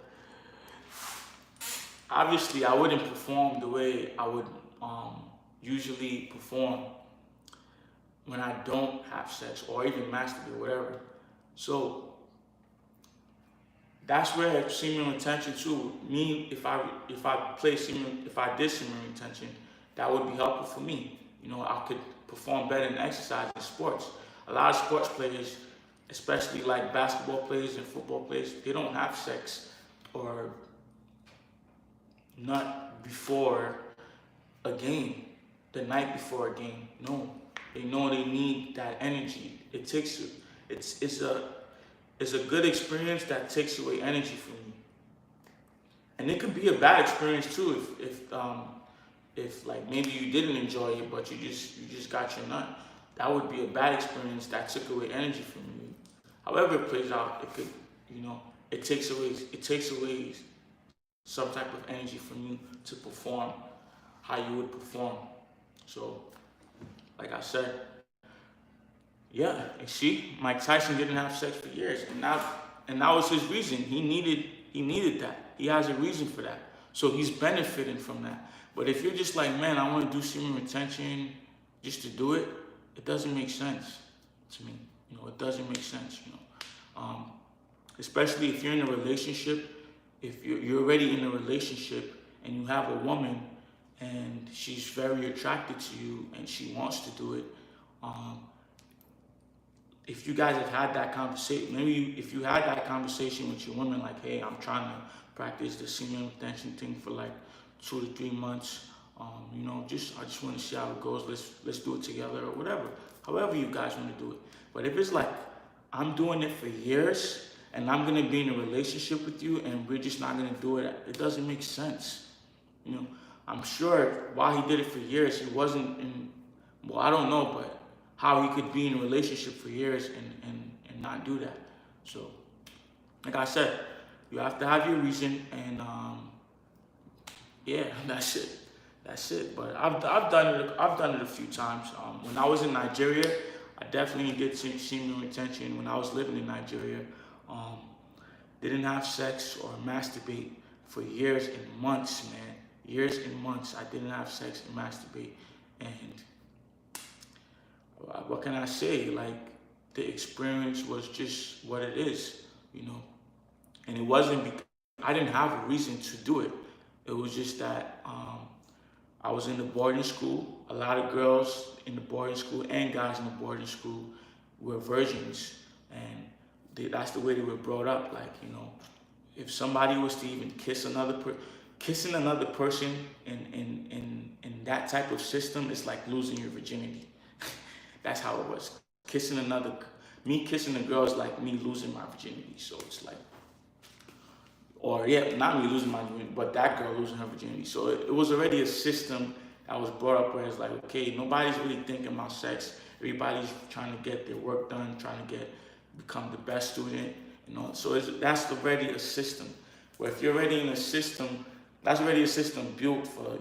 obviously I wouldn't perform the way I would usually perform when I don't have sex or even masturbate or whatever. So that's where semen retention too. Me, if I did semen retention, that would be helpful for me. You know, I could perform better in exercise and sports. A lot of sports players, especially like basketball players and football players, they don't have sex or nut before a game, the night before a game. No, they know they need that energy. It takes you. It's a good experience that takes away energy from you, and it could be a bad experience too if like maybe you didn't enjoy it, but you just got your nut, that would be a bad experience that took away energy from you. However it plays out, it could, it takes away some type of energy from you to perform how you would perform. So, like I said, yeah, and see, Mike Tyson didn't have sex for years, and that was his reason. He needed that. He has a reason for that. So he's benefiting from that. But if you're just like, man, I want to do semen retention just to do it, it doesn't make sense to me. It doesn't make sense. Especially if you're in a relationship, if you're already in a relationship and you have a woman and she's very attracted to you and she wants to do it, if you guys have had that conversation, maybe if you had that conversation with your woman, like, hey, I'm trying to practice the semen retention thing for like 2 to 3 months. I just want to see how it goes. Let's do it together or whatever. However you guys want to do it. But if it's like I'm doing it for years and I'm gonna be in a relationship with you and we're just not gonna do it, it doesn't make sense. I'm sure while he did it for years, he wasn't in. Well, I don't know, but how he could be in a relationship for years and not do that. So, like I said, you have to have your reason, and yeah, that's it. That's it. But I've done it. I've done it a few times. When I was in Nigeria, I definitely did semen retention. When I was living in Nigeria, didn't have sex or masturbate for years and months, man. Years and months, I didn't have sex and masturbate, and what can I say? Like, the experience was just what it is, And it wasn't because I didn't have a reason to do it. It was just that I was in the boarding school. A lot of girls in the boarding school and guys in the boarding school were virgins, and that's the way they were brought up. Like, if somebody was to even kissing another person in that type of system, it's like losing your virginity. That's how it was. Me kissing a girl is like me losing my virginity. So it's like, or yeah, not me losing my virginity, but that girl losing her virginity. So it was already a system that was brought up where it's like, okay, nobody's really thinking about sex. Everybody's trying to get their work done, trying to become the best student, So that's already a system. Where if you're already in a system, that's already a system built for,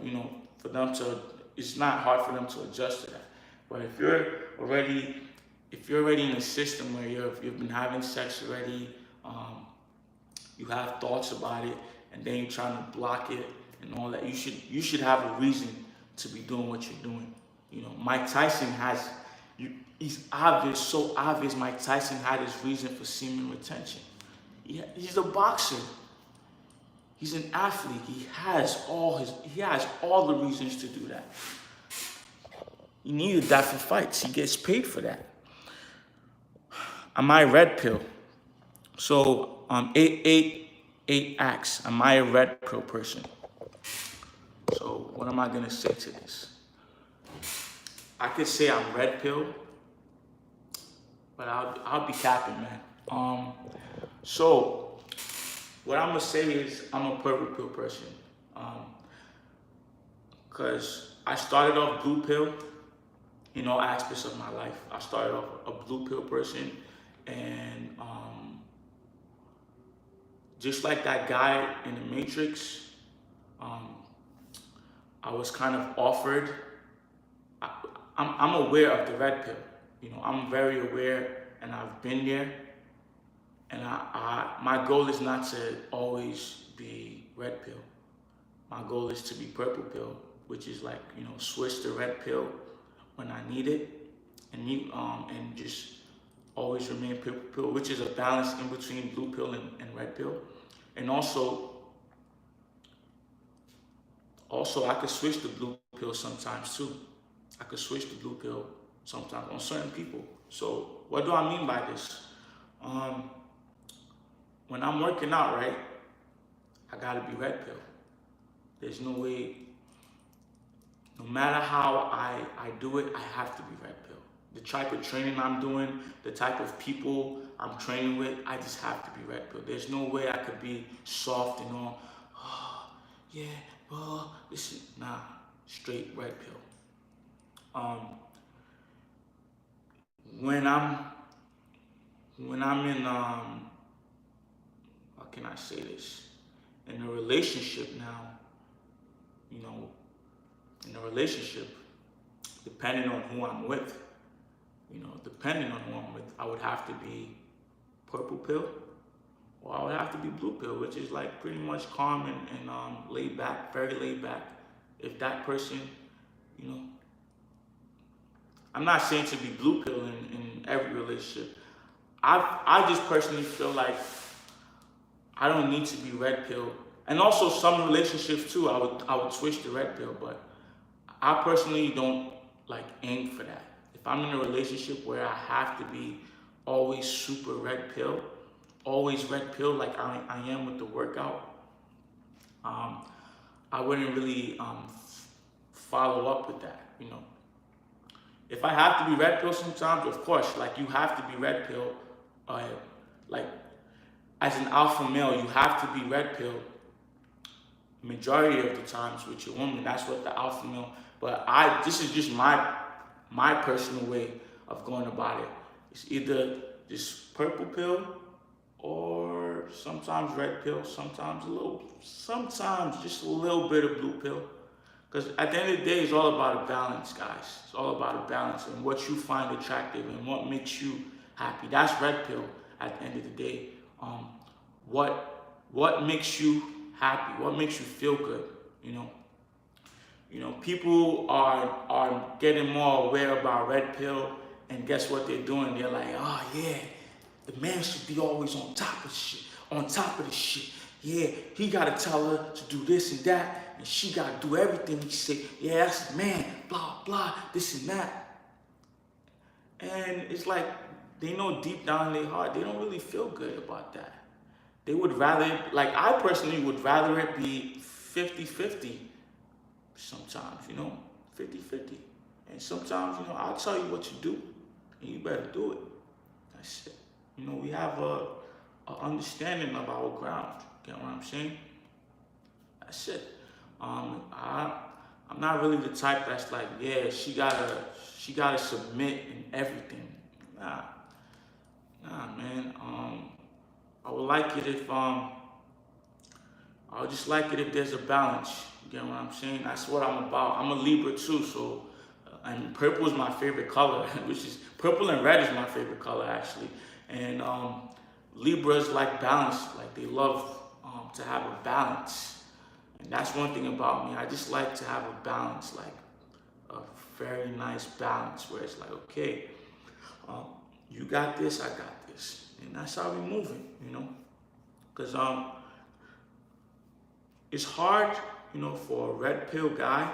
for them to, it's not hard for them to adjust to that. But if you're already in a system where you've been having sex already, you have thoughts about it, and then you're trying to block it and all that, you should have a reason to be doing what you're doing. Mike Tyson he's obvious, so obvious. Mike Tyson had his reason for semen retention. He's a boxer. He's an athlete. He has all the reasons to do that. He needed that for fights. He gets paid for that. Am I red pill? So, 8 acts. Am I a red pill person? So, what am I gonna say to this? I could say I'm red pill, but I'll be capping, man. So, what I'm gonna say is I'm a purple pill person. Cause I started off blue pill. In all aspects of my life, I started off a blue pill person, and just like that guy in the Matrix, I was kind of offered. I'm aware of the red pill. I'm very aware, and I've been there. And my goal is not to always be red pill. My goal is to be purple pill, which is like, switch the red pill when I need it, and just always remain purple pill, which is a balance in between blue pill and red pill. And also I could switch the blue pill sometimes too. I could switch the blue pill sometimes on certain people. So what do I mean by this? When I'm working out, right, I gotta be red pill. There's no way. No matter how I do it, I have to be red pill. The type of training I'm doing, the type of people I'm training with, I just have to be red pill. There's no way I could be soft and all, oh, yeah, well, nah. straight red pill. When I'm in how can I say this? In a relationship now, you know, in a relationship, depending on who I'm with, I would have to be purple pill, or I would have to be blue pill, which is like pretty much calm and laid back, very laid back. If that person, you know, I'm not saying to be blue pill in every relationship. I just personally feel like I don't need to be red pill. And also some relationships too, I would switch to red pill, but I personally don't like aim for that. If I'm in a relationship where I have to be always super red pill, always red pill like I am with the workout, I wouldn't really follow up with that, you know. If I have to be red pill sometimes, of course, like you have to be red pill, like as an alpha male, you have to be red pill majority of the times with your woman. That's what the alpha male. But this is just my personal way of going about it. It's either just purple pill or sometimes red pill, sometimes just a little bit of blue pill. Because at the end of the day, it's all about a balance, guys. It's all about a balance and what you find attractive and what makes you happy. That's red pill at the end of the day. What makes you happy? What makes you feel good? You know, people are getting more aware about red pill, and guess what they're doing? They're like, oh yeah, the man should be always on top of the shit. Yeah, he gotta tell her to do this and that, and she gotta do everything he say. Yeah, that's the man, blah, blah, this and that. And it's like, they know deep down in their heart, they don't really feel good about that. They would rather, like I personally would rather it be 50-50 sometimes, 50-50. And sometimes, I'll tell you what to do, and you better do it. That's it. We have a understanding of our ground. Get what I'm saying? That's it. I'm not really the type that's like, yeah, she gotta submit in everything. Nah, man. I would like it if I would just like it if there's a balance. You get what I'm saying? That's what I'm about. I'm a Libra too, so and purple is my favorite color, which is purple and red is my favorite color actually. And Libras like balance, like they love to have a balance. And that's one thing about me. I just like to have a balance, like a very nice balance where it's like, okay, you got this, I got this. And that's how we moving, Because it's hard, for a red pill guy,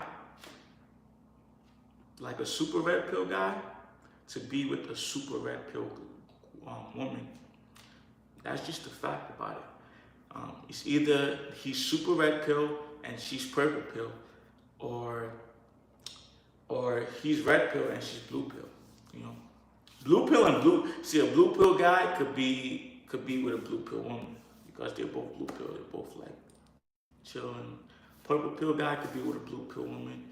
like a super red pill guy, to be with a super red pill woman. That's just the fact about it. It's either he's super red pill and she's purple pill, or he's red pill and she's blue pill. Blue pill and blue. See, a blue pill guy could be with a blue pill woman because they're both blue pill. They're both like chilling. Purple pill guy could be with a blue pill woman.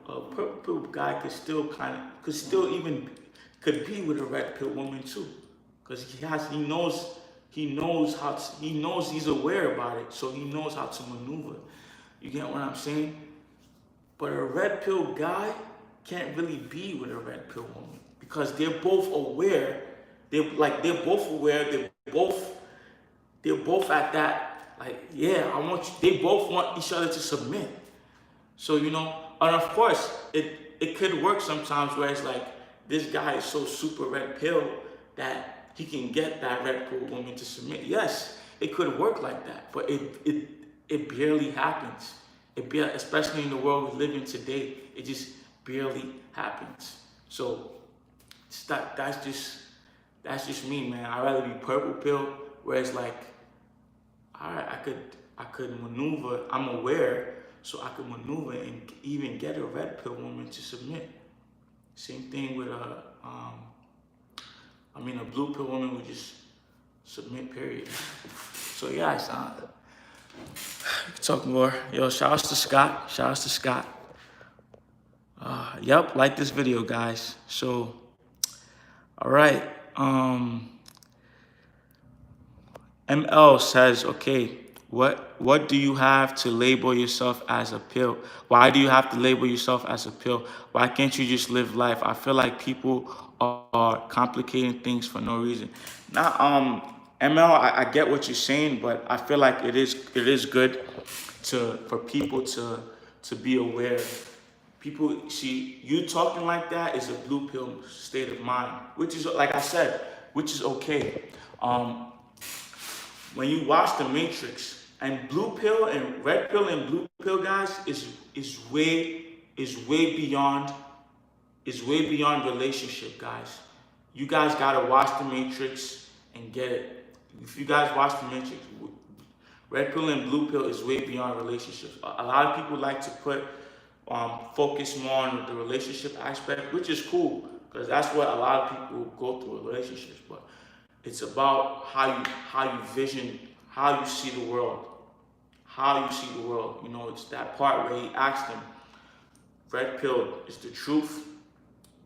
A purple pill guy could be with a red pill woman too, because he knows he's aware about it, so he knows how to maneuver. You get what I'm saying? But a red pill guy can't really be with a red pill woman because they're both aware. They're both at that. Like, yeah, they both want each other to submit. So, and of course, it could work sometimes where it's like, this guy is so super red pill that he can get that red pill woman to submit. Yes, it could work like that, but it barely happens. Especially in the world we live in today, it just barely happens. So that's just me, man. I'd rather be purple pill, where it's like, all right, I could maneuver. I'm aware, so I could maneuver and even get a red pill woman to submit. Same thing with a blue pill woman would just submit, period. So yeah, we can talk more. Yo, shout outs to Scott. Yep, like this video, guys. So, all right. ML says, okay, what do you have to label yourself as a pill? Why do you have to label yourself as a pill? Why can't you just live life? I feel like people are complicating things for no reason. Now, ML, I get what you're saying, but I feel like it is good for people to be aware. People see you talking like that is a blue pill state of mind, which is, like I said, which is okay. When you watch The Matrix, and blue pill and red pill and blue pill, guys, is way beyond relationship, guys. You guys gotta watch The Matrix and get it. If you guys watch The Matrix, red pill and blue pill is way beyond relationships. A lot of people like to put focus more on the relationship aspect, which is cool because that's what a lot of people go through in relationships. But it's about how you vision, how you see the world, You know, it's that part where he asked him, red pill is the truth,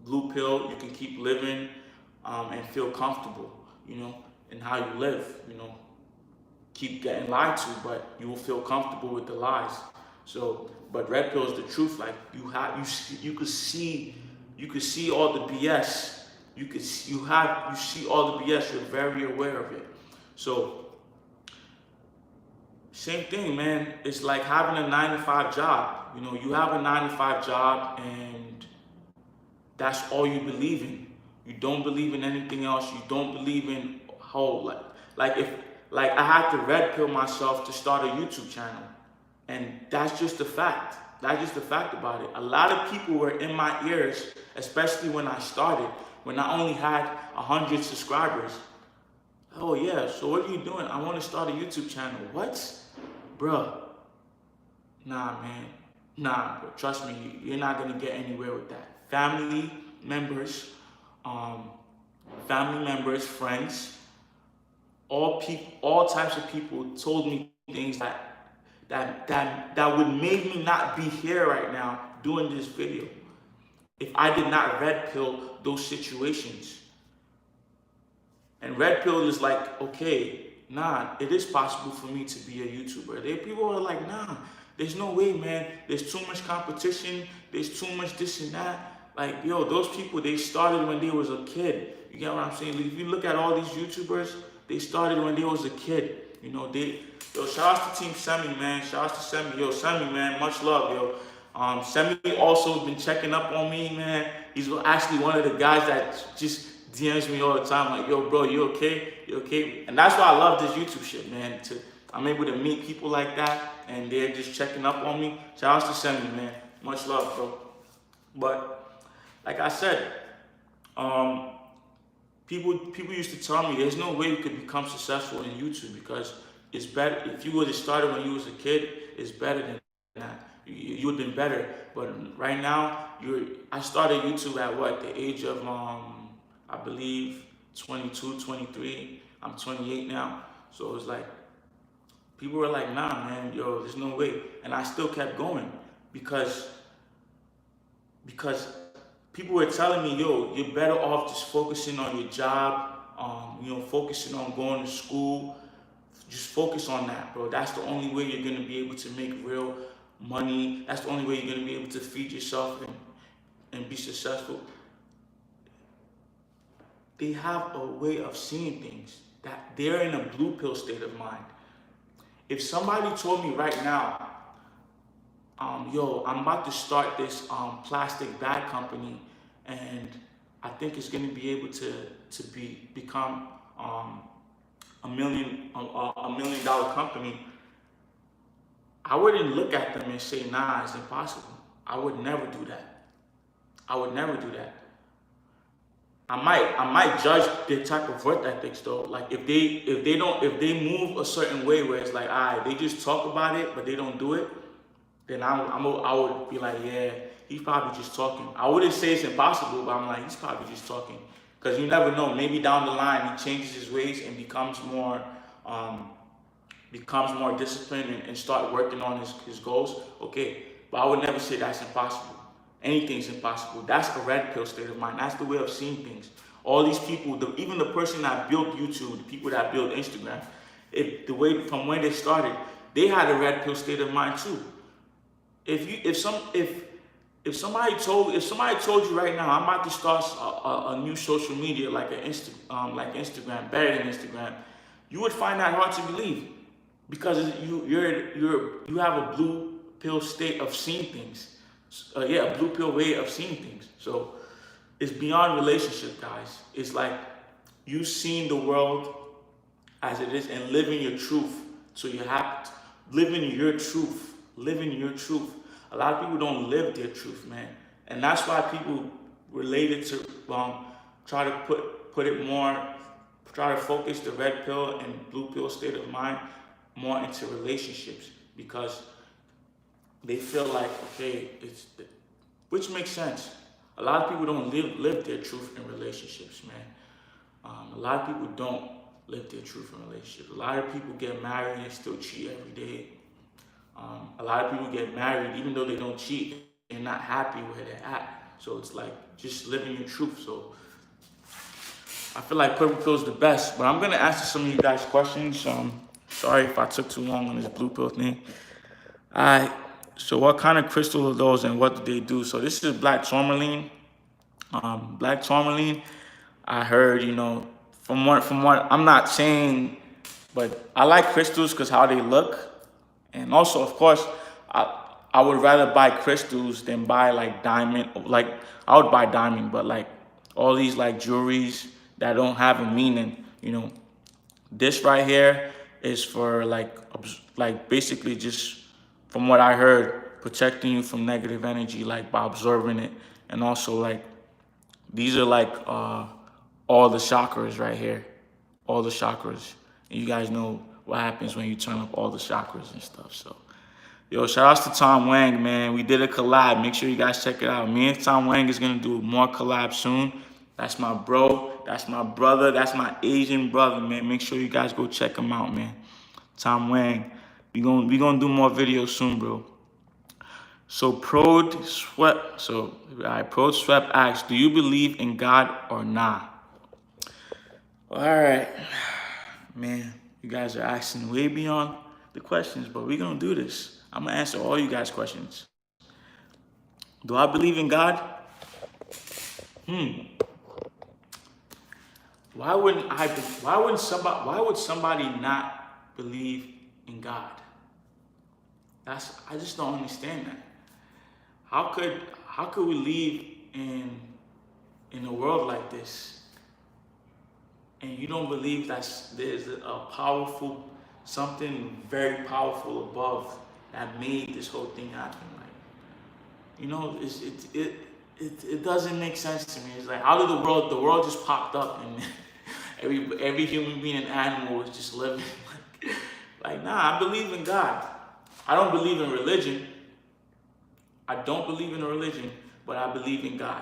blue pill you can keep living and feel comfortable, you know, in how you live, you know. Keep getting lied to, but you will feel comfortable with the lies. So, but red pill is the truth. Like you could see all the BS. You see all the BS. You're very aware of it. So, same thing, man. It's like having a 9-to-5 job. You know, you have a 9-to-5 job, and that's all you believe in. You don't believe in anything else. You don't believe in whole like I had to red pill myself to start a YouTube channel. And that's just a fact. That's just the fact about it. A lot of people were in my ears, especially when I started, when I only had 100 subscribers. Oh yeah, so what are you doing? I want to start a YouTube channel. What? Bruh. Nah, man. Nah, bro. Trust me, you're not gonna get anywhere with that. Family members, friends, all types of people told me things that would make me not be here right now doing this video if I did not red pill those situations. And red pill is like, okay, nah, it is possible for me to be a YouTuber. People are like, nah, there's no way, man. There's too much competition. There's too much this and that. Like, yo, those people, they started when they was a kid. You get what I'm saying? Like, if you look at all these YouTubers, they started when they was a kid. You know, shout out to Team Semen, man. Shout out to Semen. Yo, Semen, man, much love, yo. Semen also has been checking up on me, man. He's actually one of the guys that just DMs me all the time, like, yo, bro, you okay? You okay? And that's why I love this YouTube shit, man. I'm able to meet people like that, and they're just checking up on me. Shout out to Semen, man. Much love, bro. But like I said, people used to tell me there's no way you could become successful in YouTube because it's better if you would have started when you was a kid. It's better than that. You would have been better. But right now, I started YouTube at what, the age of I believe 22, 23. I'm 28 now. So it's like people were like, nah, man, yo, there's no way. And I still kept going because people were telling me, yo, you're better off just focusing on your job, focusing on going to school. Just focus on that, bro. That's the only way you're going to be able to make real money. That's the only way you're going to be able to feed yourself and be successful. They have a way of seeing things that they're in a blue pill state of mind. If somebody told me right now, yo, I'm about to start this plastic bag company, and I think it's going to be able to become $1 million company, I wouldn't look at them and say, nah, it's impossible. I would never do that. I might judge their type of work ethics though. Like if they move a certain way where it's like, they just talk about it but they don't do it, then I would be like, yeah, he's probably just talking. I wouldn't say it's impossible, but I'm like, he's probably just talking. Because you never know, maybe down the line he changes his ways and becomes more disciplined and start working on his goals. Okay, but I would never say that's impossible. Anything's impossible. That's a red pill state of mind. That's the way of seeing things. All these people, even the person that built YouTube, the people that built Instagram, from when they started, they had a red pill state of mind too. If somebody told you right now, I'm about to start a new social media like like Instagram, better than Instagram, you would find that hard to believe, because you have a blue pill state of seeing things. A blue pill way of seeing things. So it's beyond relationship, guys. It's like you seeing the world as it is and living your truth. So you have to live in your truth. Live in your truth. A lot of people don't live their truth, man. And that's why people related to try to put it more, try to focus the red pill and blue pill state of mind more into relationships, because they feel like, okay, which makes sense. A lot of people don't live their truth in relationships, man. A lot of people don't live their truth in relationships. A lot of people get married and still cheat every day. A lot of people get married even though they don't cheat. They're not happy where they're at. So it's like just living your truth. So I feel like purple pill is the best. But I'm gonna answer some of you guys' questions. Sorry if I took too long on this blue pill thing. Alright. So what kind of crystal are those and what do they do? So this is black tourmaline. Black tourmaline, I heard, from what I'm not saying, but I like crystals because how they look. And also, of course, I would rather buy crystals than buy like diamond. Like I would buy diamond, but like all these like jewelries that don't have a meaning, This right here is for like basically just, from what I heard, protecting you from negative energy, like by absorbing it. And also like, these are like all the chakras right here. All the chakras. And you guys know what happens when you turn up all the chakras and stuff. So, yo, shout outs to Tom Wang, man. We did a collab. Make sure you guys check it out. Me and Tom Wang is going to do more collabs soon. That's my bro. That's my brother. That's my Asian brother, man. Make sure you guys go check him out, man. Tom Wang. We gonna do more videos soon, bro. So Prod Sweat asks, do you believe in God or not? All right, man. You guys are asking way beyond the questions, but we're gonna do this. I'm gonna answer all you guys' questions. Do I believe in God? Why would somebody not believe in God? I just don't understand that. How could we live in a world like this and you don't believe that there's a powerful, something very powerful above that made this whole thing happen? Like, it doesn't make sense to me. It's like, how did the world just popped up and every human being and animal was just living? Like, nah, I believe in God. I don't believe in religion. I don't believe in a religion, but I believe in God.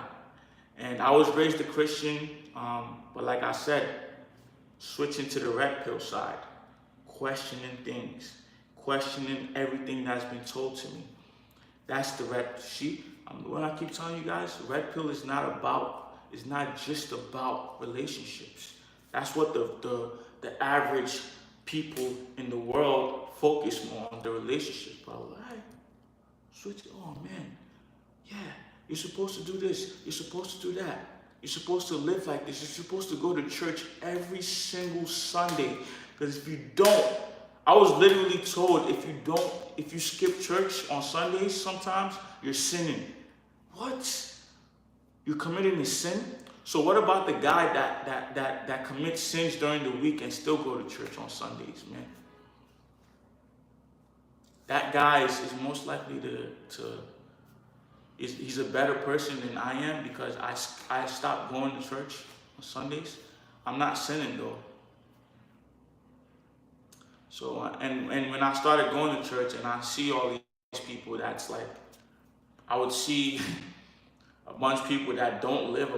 And I was raised a Christian, but like I said, switching to the red pill side, questioning things, questioning everything that's been told to me. That's the red. What I keep telling you guys, red pill is not just about relationships. That's what the average people in the world focus more on, the relationships. But right, switch. Oh man, yeah. You're supposed to do this. You're supposed to do that. You're supposed to live like this. You're supposed to go to church every single Sunday. Because if you don't, I was literally told if you skip church on Sundays sometimes, you're sinning. What? You're committing a sin? So what about the guy that commits sins during the week and still go to church on Sundays, man? That guy is most likely he's a better person than I am because I stopped going to church on Sundays. I'm not sinning though. So and when I started going to church and I see all these people, that's like, I would see a bunch of people that don't live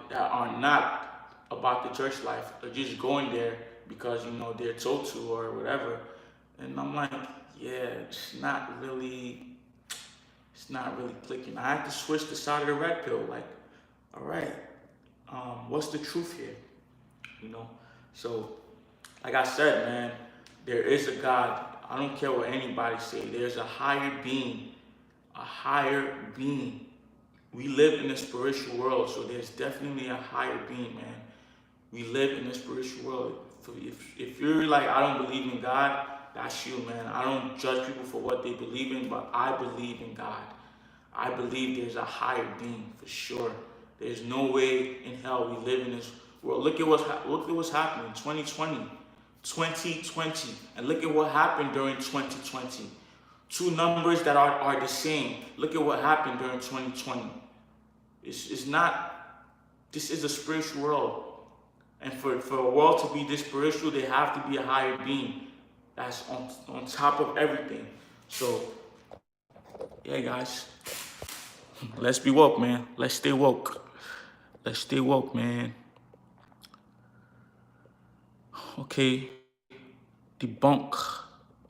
that are not about the church life. They're just going there because they're told to or whatever. And I'm like, yeah, it's It's not really clicking. I had to switch the side of the red pill. Like, all right, what's the truth here? You know? So, like I said, man, there is a God. I don't care what anybody say. There's a higher being. A higher being. We live in a spiritual world, so there's definitely a higher being, man. We live in a spiritual world. If you're like, I don't believe in God, that's you, man. I don't judge people for what they believe in, but I believe in God. I believe there's a higher being for sure. There's no way in hell we live in this world. Look at what's happening. 2020, and look at what happened during 2020. Two numbers that are the same. Look at what happened during 2020. It's not. This is a spiritual world. And for a world to be this spiritual, they have to be a higher being that's on top of everything. So, yeah, guys, let's be woke, man. Let's stay woke. Let's stay woke, man. Okay, debunk.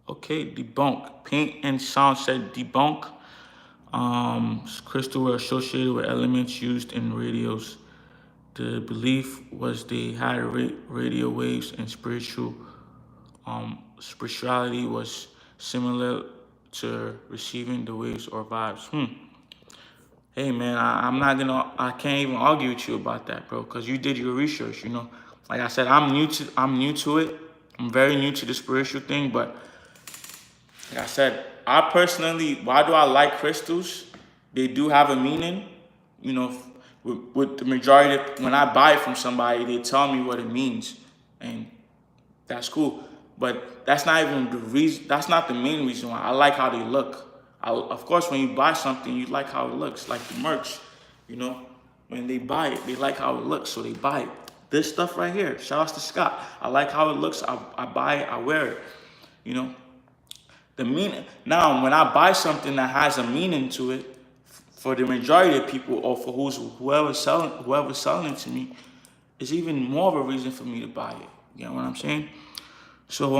Okay, debunk. Paint and Sound said debunk. Crystals were associated with elements used in radios. The belief was they had radio waves, and spirituality was similar to receiving the waves or vibes. Hey man, I can't even argue with you about that, bro, because you did your research. You know, like I said, I'm new to it. I'm very new to the spiritual thing, but like I said, I personally, why do I like crystals? They do have a meaning. You know, with the majority when I buy it from somebody, they tell me what it means, and that's cool. But that's not even the reason. That's not the main reason why. I like how they look. Of course, when you buy something, you like how it looks, like the merch. You know, when they buy it, they like how it looks, so they buy it. This stuff right here, shout out to Scott. I like how it looks. I buy it. I wear it. You know, the meaning. Now, when I buy something that has a meaning to it, for the majority of people, or for whoever's selling it to me, it's even more of a reason for me to buy it. You know what I'm saying? So,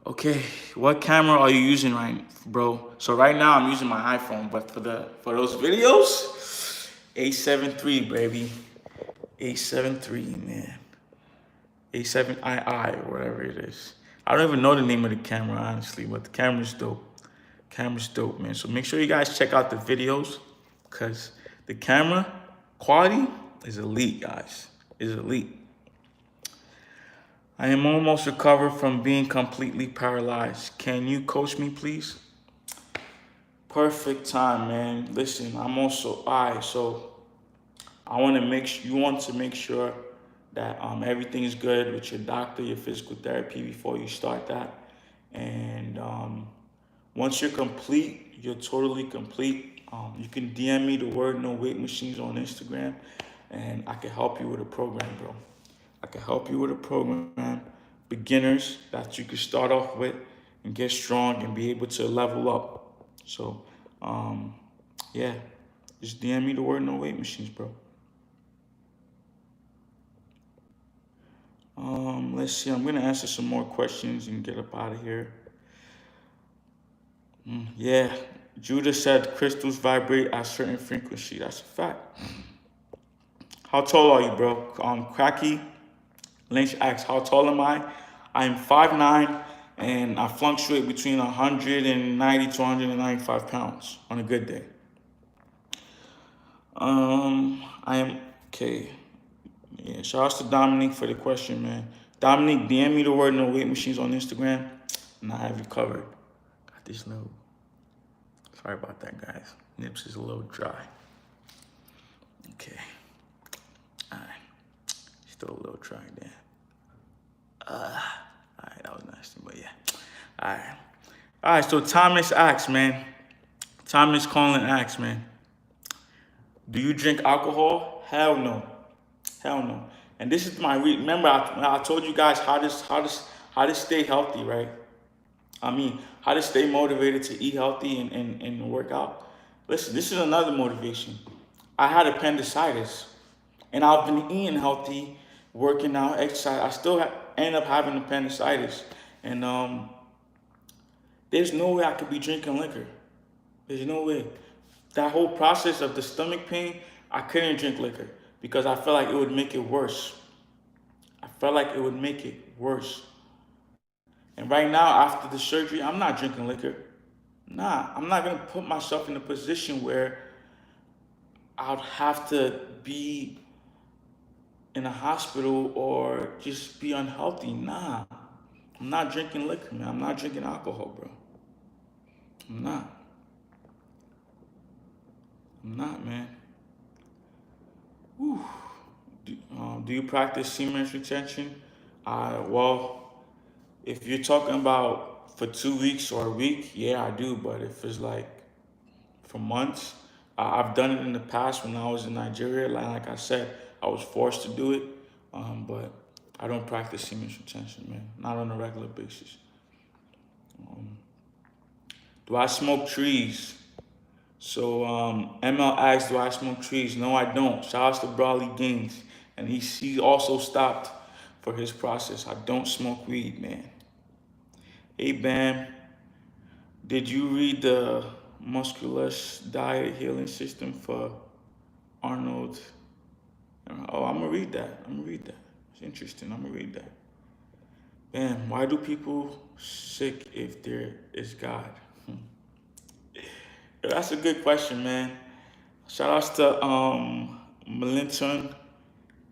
okay, what camera are you using right, bro? So right now I'm using my iPhone, but for those videos, 873, baby, 873, man, 87II, or whatever it is. I don't even know the name of the camera, honestly, but the camera's dope. Camera's dope, man. So make sure you guys check out the videos, because the camera quality is elite, guys. Is elite. I am almost recovered from being completely paralyzed. Can you coach me, please? Perfect time, man. Listen, I'm also so I want to make sure that everything is good with your doctor, your physical therapy before you start that, and once you're complete, you're totally complete. You can DM me the word No Weight Machines on Instagram, and I can help you with a program, bro. I can help you with a program, beginners that you can start off with and get strong and be able to level up. So, yeah, just DM me the word No Weight Machines, bro. Let's see. I'm gonna answer some more questions and get up out of here. Yeah, Judah said crystals vibrate at certain frequency. That's a fact. How tall are you, bro? Cracky Lynch asks, how tall am I? I am 5'9", and I fluctuate between 190 to 195 pounds on a good day. I am, okay. Yeah, shout out to Dominic for the question, man. Dominic, DM me the word No Weight Machines on Instagram, and I have you covered. Got this little, sorry about that, guys. Nips is a little dry. Okay. All right. Still a little dry there. All right, that was nasty, but yeah. All right, so Thomas asks, man. Thomas Colin asks, man. Do you drink alcohol? Hell no. Hell no. And this is remember I told you guys how to stay healthy, right? I mean, how to stay motivated to eat healthy and work out. Listen, this is another motivation. I had appendicitis, and I've been eating healthy, working out, exercise. I still end up having appendicitis, and there's no way I could be drinking liquor. There's no way. That whole process of the stomach pain, I couldn't drink liquor because I felt like it would make it worse. I felt like it would make it worse. And right now, after the surgery, I'm not drinking liquor. Nah, I'm not gonna put myself in a position where I'd have to be in a hospital or just be unhealthy. Nah, I'm not drinking liquor, man. I'm not drinking alcohol, bro. I'm not. I'm not, man. Whew. Do you practice semen retention? Well, if you're talking about for 2 weeks or a week, yeah, I do. But if it's like for months, I've done it in the past when I was in Nigeria. Like I said, I was forced to do it. But I don't practice semen retention, man. Not on a regular basis. Do I smoke trees? So ML asked, do I smoke trees? No, I don't. Shout out to Brawley Gaines. And he also stopped for his process. I don't smoke weed, man. Hey, Bam, did you read the musculus diet healing system for Arnold? Oh, I'm gonna read that. It's interesting. I'm gonna read that. Bam, why do people sick if there is God? That's a good question, man. Shout outs to Melinton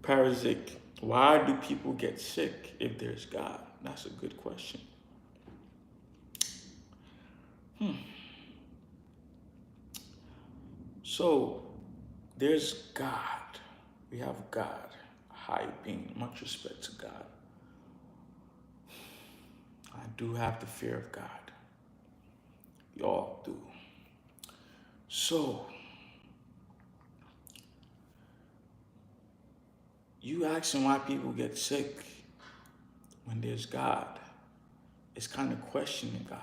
Parasic. Why do people get sick if there's God? That's a good question. So, there's God. We have God, a high being. Much respect to God. I do have the fear of God. We all do. So, you asking why people get sick when there's God, it's kind of questioning God.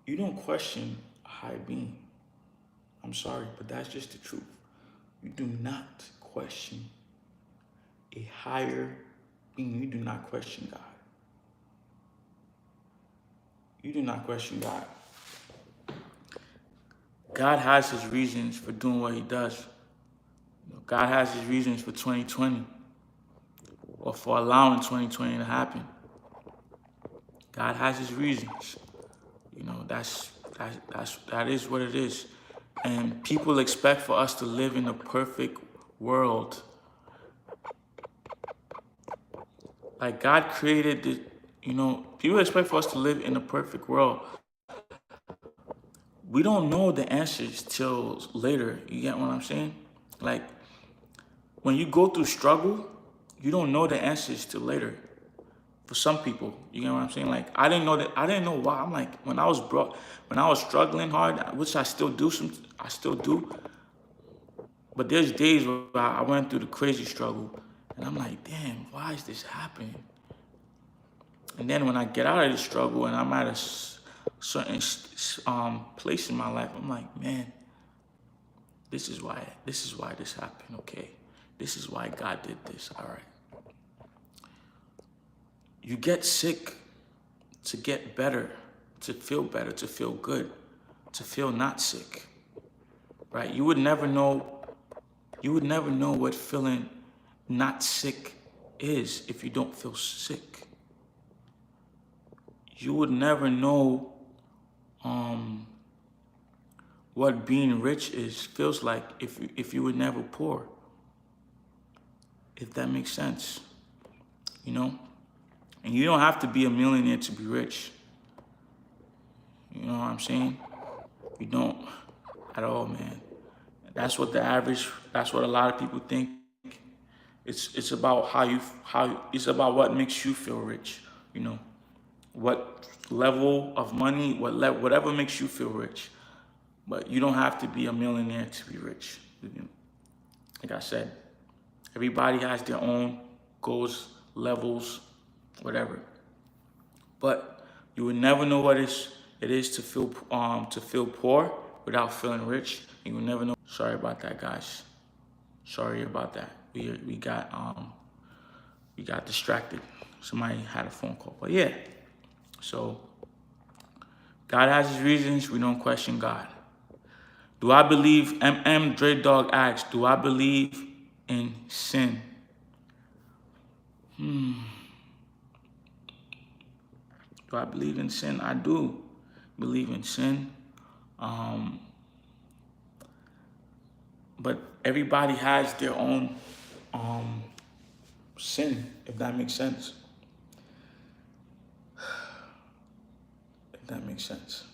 You don't question a high being. I'm sorry, but that's just the truth. You do not question a higher being. You do not question God. You do not question God. God has his reasons for doing what he does. God has his reasons for 2020 or for allowing 2020 to happen. God has his reasons. That is what it is. And people expect for us to live in a perfect world. Like God created the, people expect for us to live in a perfect world. We don't know the answers till later. You get what I'm saying? Like when you go through struggle, you don't know the answers till later. For some people, you get what I'm saying? Like I didn't know why. I'm like when I was struggling hard, which I still do. I still do. But there's days where I went through the crazy struggle, and I'm like, damn, why is this happening? And then when I get out of the struggle and I'm at a certain place in my life, I'm like, man, this is why this happened. Okay, this is why God did this. All right. You get sick to get better, to feel good, to feel not sick, right? You would never know what feeling not sick is if you don't feel sick. You would never know what being rich feels like if you were never poor. If that makes sense, And you don't have to be a millionaire to be rich. You know what I'm saying? You don't at all, man. That's what a lot of people think. It's about it's about what makes you feel rich, What level of money, whatever makes you feel rich. But you don't have to be a millionaire to be rich. Like I said, everybody has their own goals, levels, whatever. But you will never know what it is to feel poor without feeling rich. You will never know. Sorry about that, guys. Sorry about that. We got distracted. Somebody had a phone call. But yeah. So God has his reasons. We don't question God. Do I believe, Dre Dog asks, do I believe in sin? Do I believe in sin? I do believe in sin. But everybody has their own sin, if that makes sense. If that makes sense.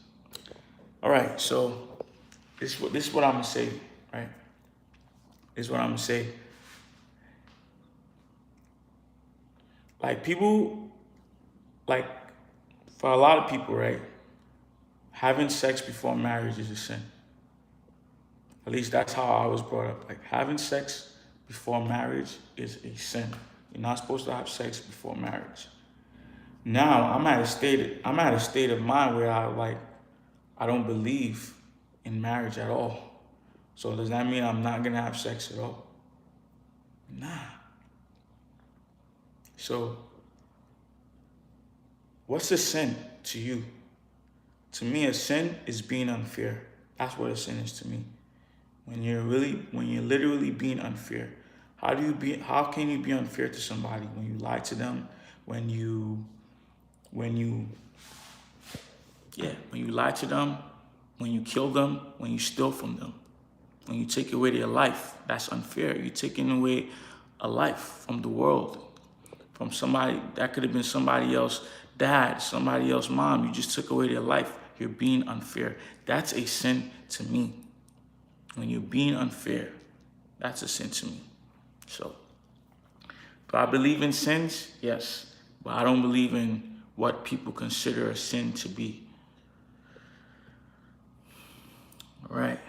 All right, so this is what I'm gonna say, right? This is what I'm gonna say. Like people, like for a lot of people, right? Having sex before marriage is a sin. At least that's how I was brought up. Like having sex before marriage is a sin. You're not supposed to have sex before marriage. Now I'm at a state of mind where I don't believe in marriage at all. So does that mean I'm not gonna have sex at all? Nah. So what's a sin to you? To me, a sin is being unfair. That's what a sin is to me. When you're literally being unfair. How can you be unfair to somebody when you lie to them, when you lie to them, when you kill them, when you steal from them, when you take away their life? That's unfair. You're taking away a life from the world, from somebody that could have been somebody else's dad, somebody else's mom. You just took away their life. You're being unfair. That's a sin to me. When you're being unfair, that's a sin to me. So, do I believe in sins? Yes. But I don't believe in what people consider a sin to be. All right.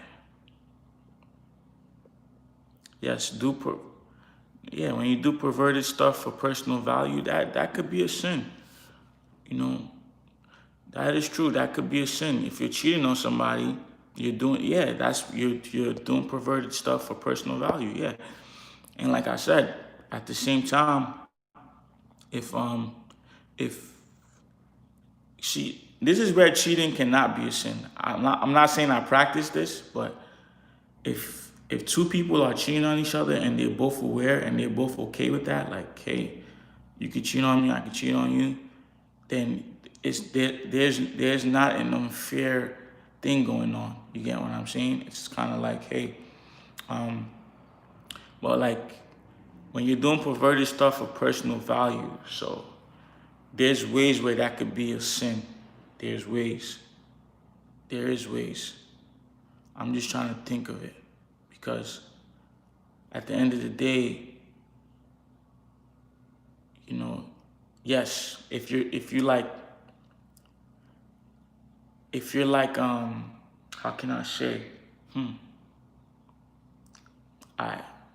Yes, when you do perverted stuff for personal value, that could be a sin. You know, that is true. That could be a sin. If you're cheating on somebody, you're doing perverted stuff for personal value. Yeah. And like I said, at the same time, if this is where cheating cannot be a sin. I'm not saying I practice this, but if two people are cheating on each other and they're both aware and they're both okay with that, like, hey, you can cheat on me, I can cheat on you, then there's not an unfair thing going on. You get what I'm saying? It's kind of like, hey, well, like when you're doing perverted stuff for personal value, so there's ways where that could be a sin. There is ways. I'm just trying to think of it because at the end of the day, you know, yes, if you're like, how can I say?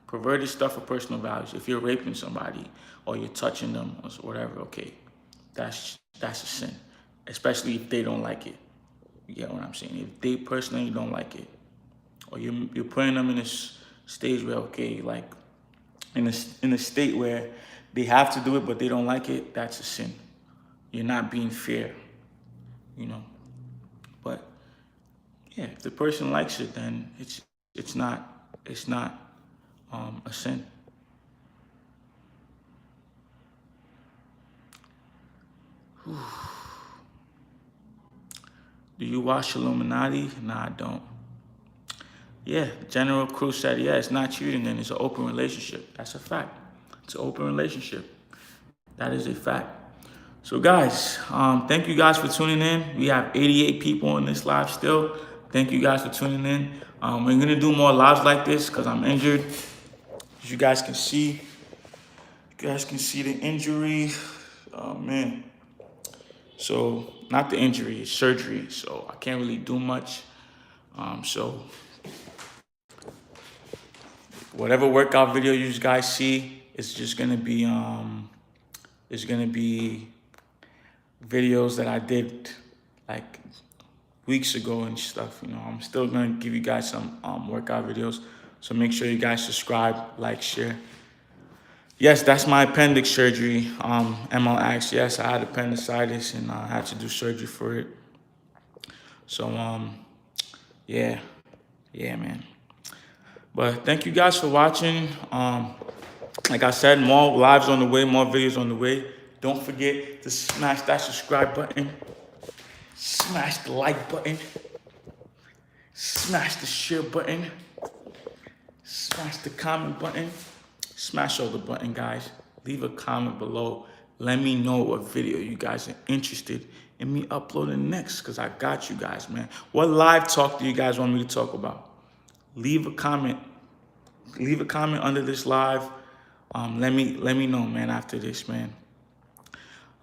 Perverted stuff for personal values. If you're raping somebody or you're touching them or whatever, okay, that's a sin, especially if they don't like it. You get what I'm saying? If they personally don't like it, or you're putting them in a stage where, okay, like in a state where they have to do it but they don't like it, that's a sin. You're not being fair, you know. But yeah, if the person likes it, then it's not a sin. Do you watch Illuminati? Nah, I don't. Yeah, General Cruz said, yeah, it's not cheating, then it's an open relationship. That's a fact. It's an open relationship. That is a fact. So guys, thank you guys for tuning in. We have 88 people in this live still. Thank you guys for tuning in. We're gonna do more lives like this because I'm injured. As you guys can see, the injury. Oh man. So not the injury, it's surgery. So I can't really do much. So whatever workout video you guys see, it's just gonna be videos that I did like weeks ago and stuff. You know, I'm still gonna give you guys some workout videos. So make sure you guys subscribe, like, share. Yes, that's my appendix surgery. ML asks, yes, I had appendicitis and I had to do surgery for it. So yeah, man. But thank you guys for watching. Like I said, more lives on the way, more videos on the way. Don't forget to smash that subscribe button, smash the like button, smash the share button, smash the comment button, smash all the button, guys. Leave a comment below. Let me know what video you guys are interested in me uploading next, because I got you guys, man. What live talk do you guys want me to talk about? Leave a comment. Leave a comment under this live. Let me know, man, after this, man.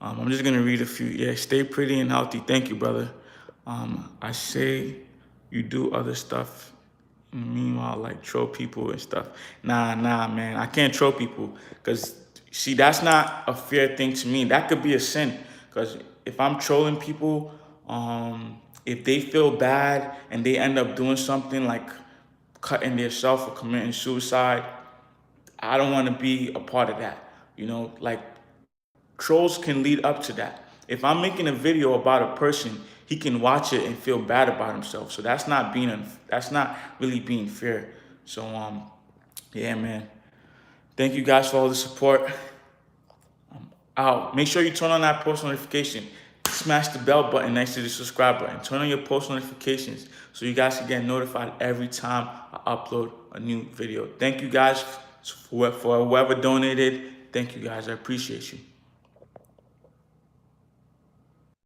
I'm just gonna read a few. Yeah, stay pretty and healthy. Thank you, brother. I say you do other stuff. Meanwhile, like troll people and stuff. Nah, man. I can't troll people because see, that's not a fair thing to me. That could be a sin. Because if I'm trolling people, if they feel bad and they end up doing something like cutting themselves or committing suicide, I don't want to be a part of that. You know, like trolls can lead up to that. If I'm making a video about a person, he can watch it and feel bad about himself. So that's not really being fair. So yeah, man. Thank you guys for all the support. Out. Make sure you turn on that post notification. Smash the bell button next to the subscribe button. Turn on your post notifications so you guys can get notified every time I upload a new video. Thank you guys for whoever donated. Thank you guys. I appreciate you.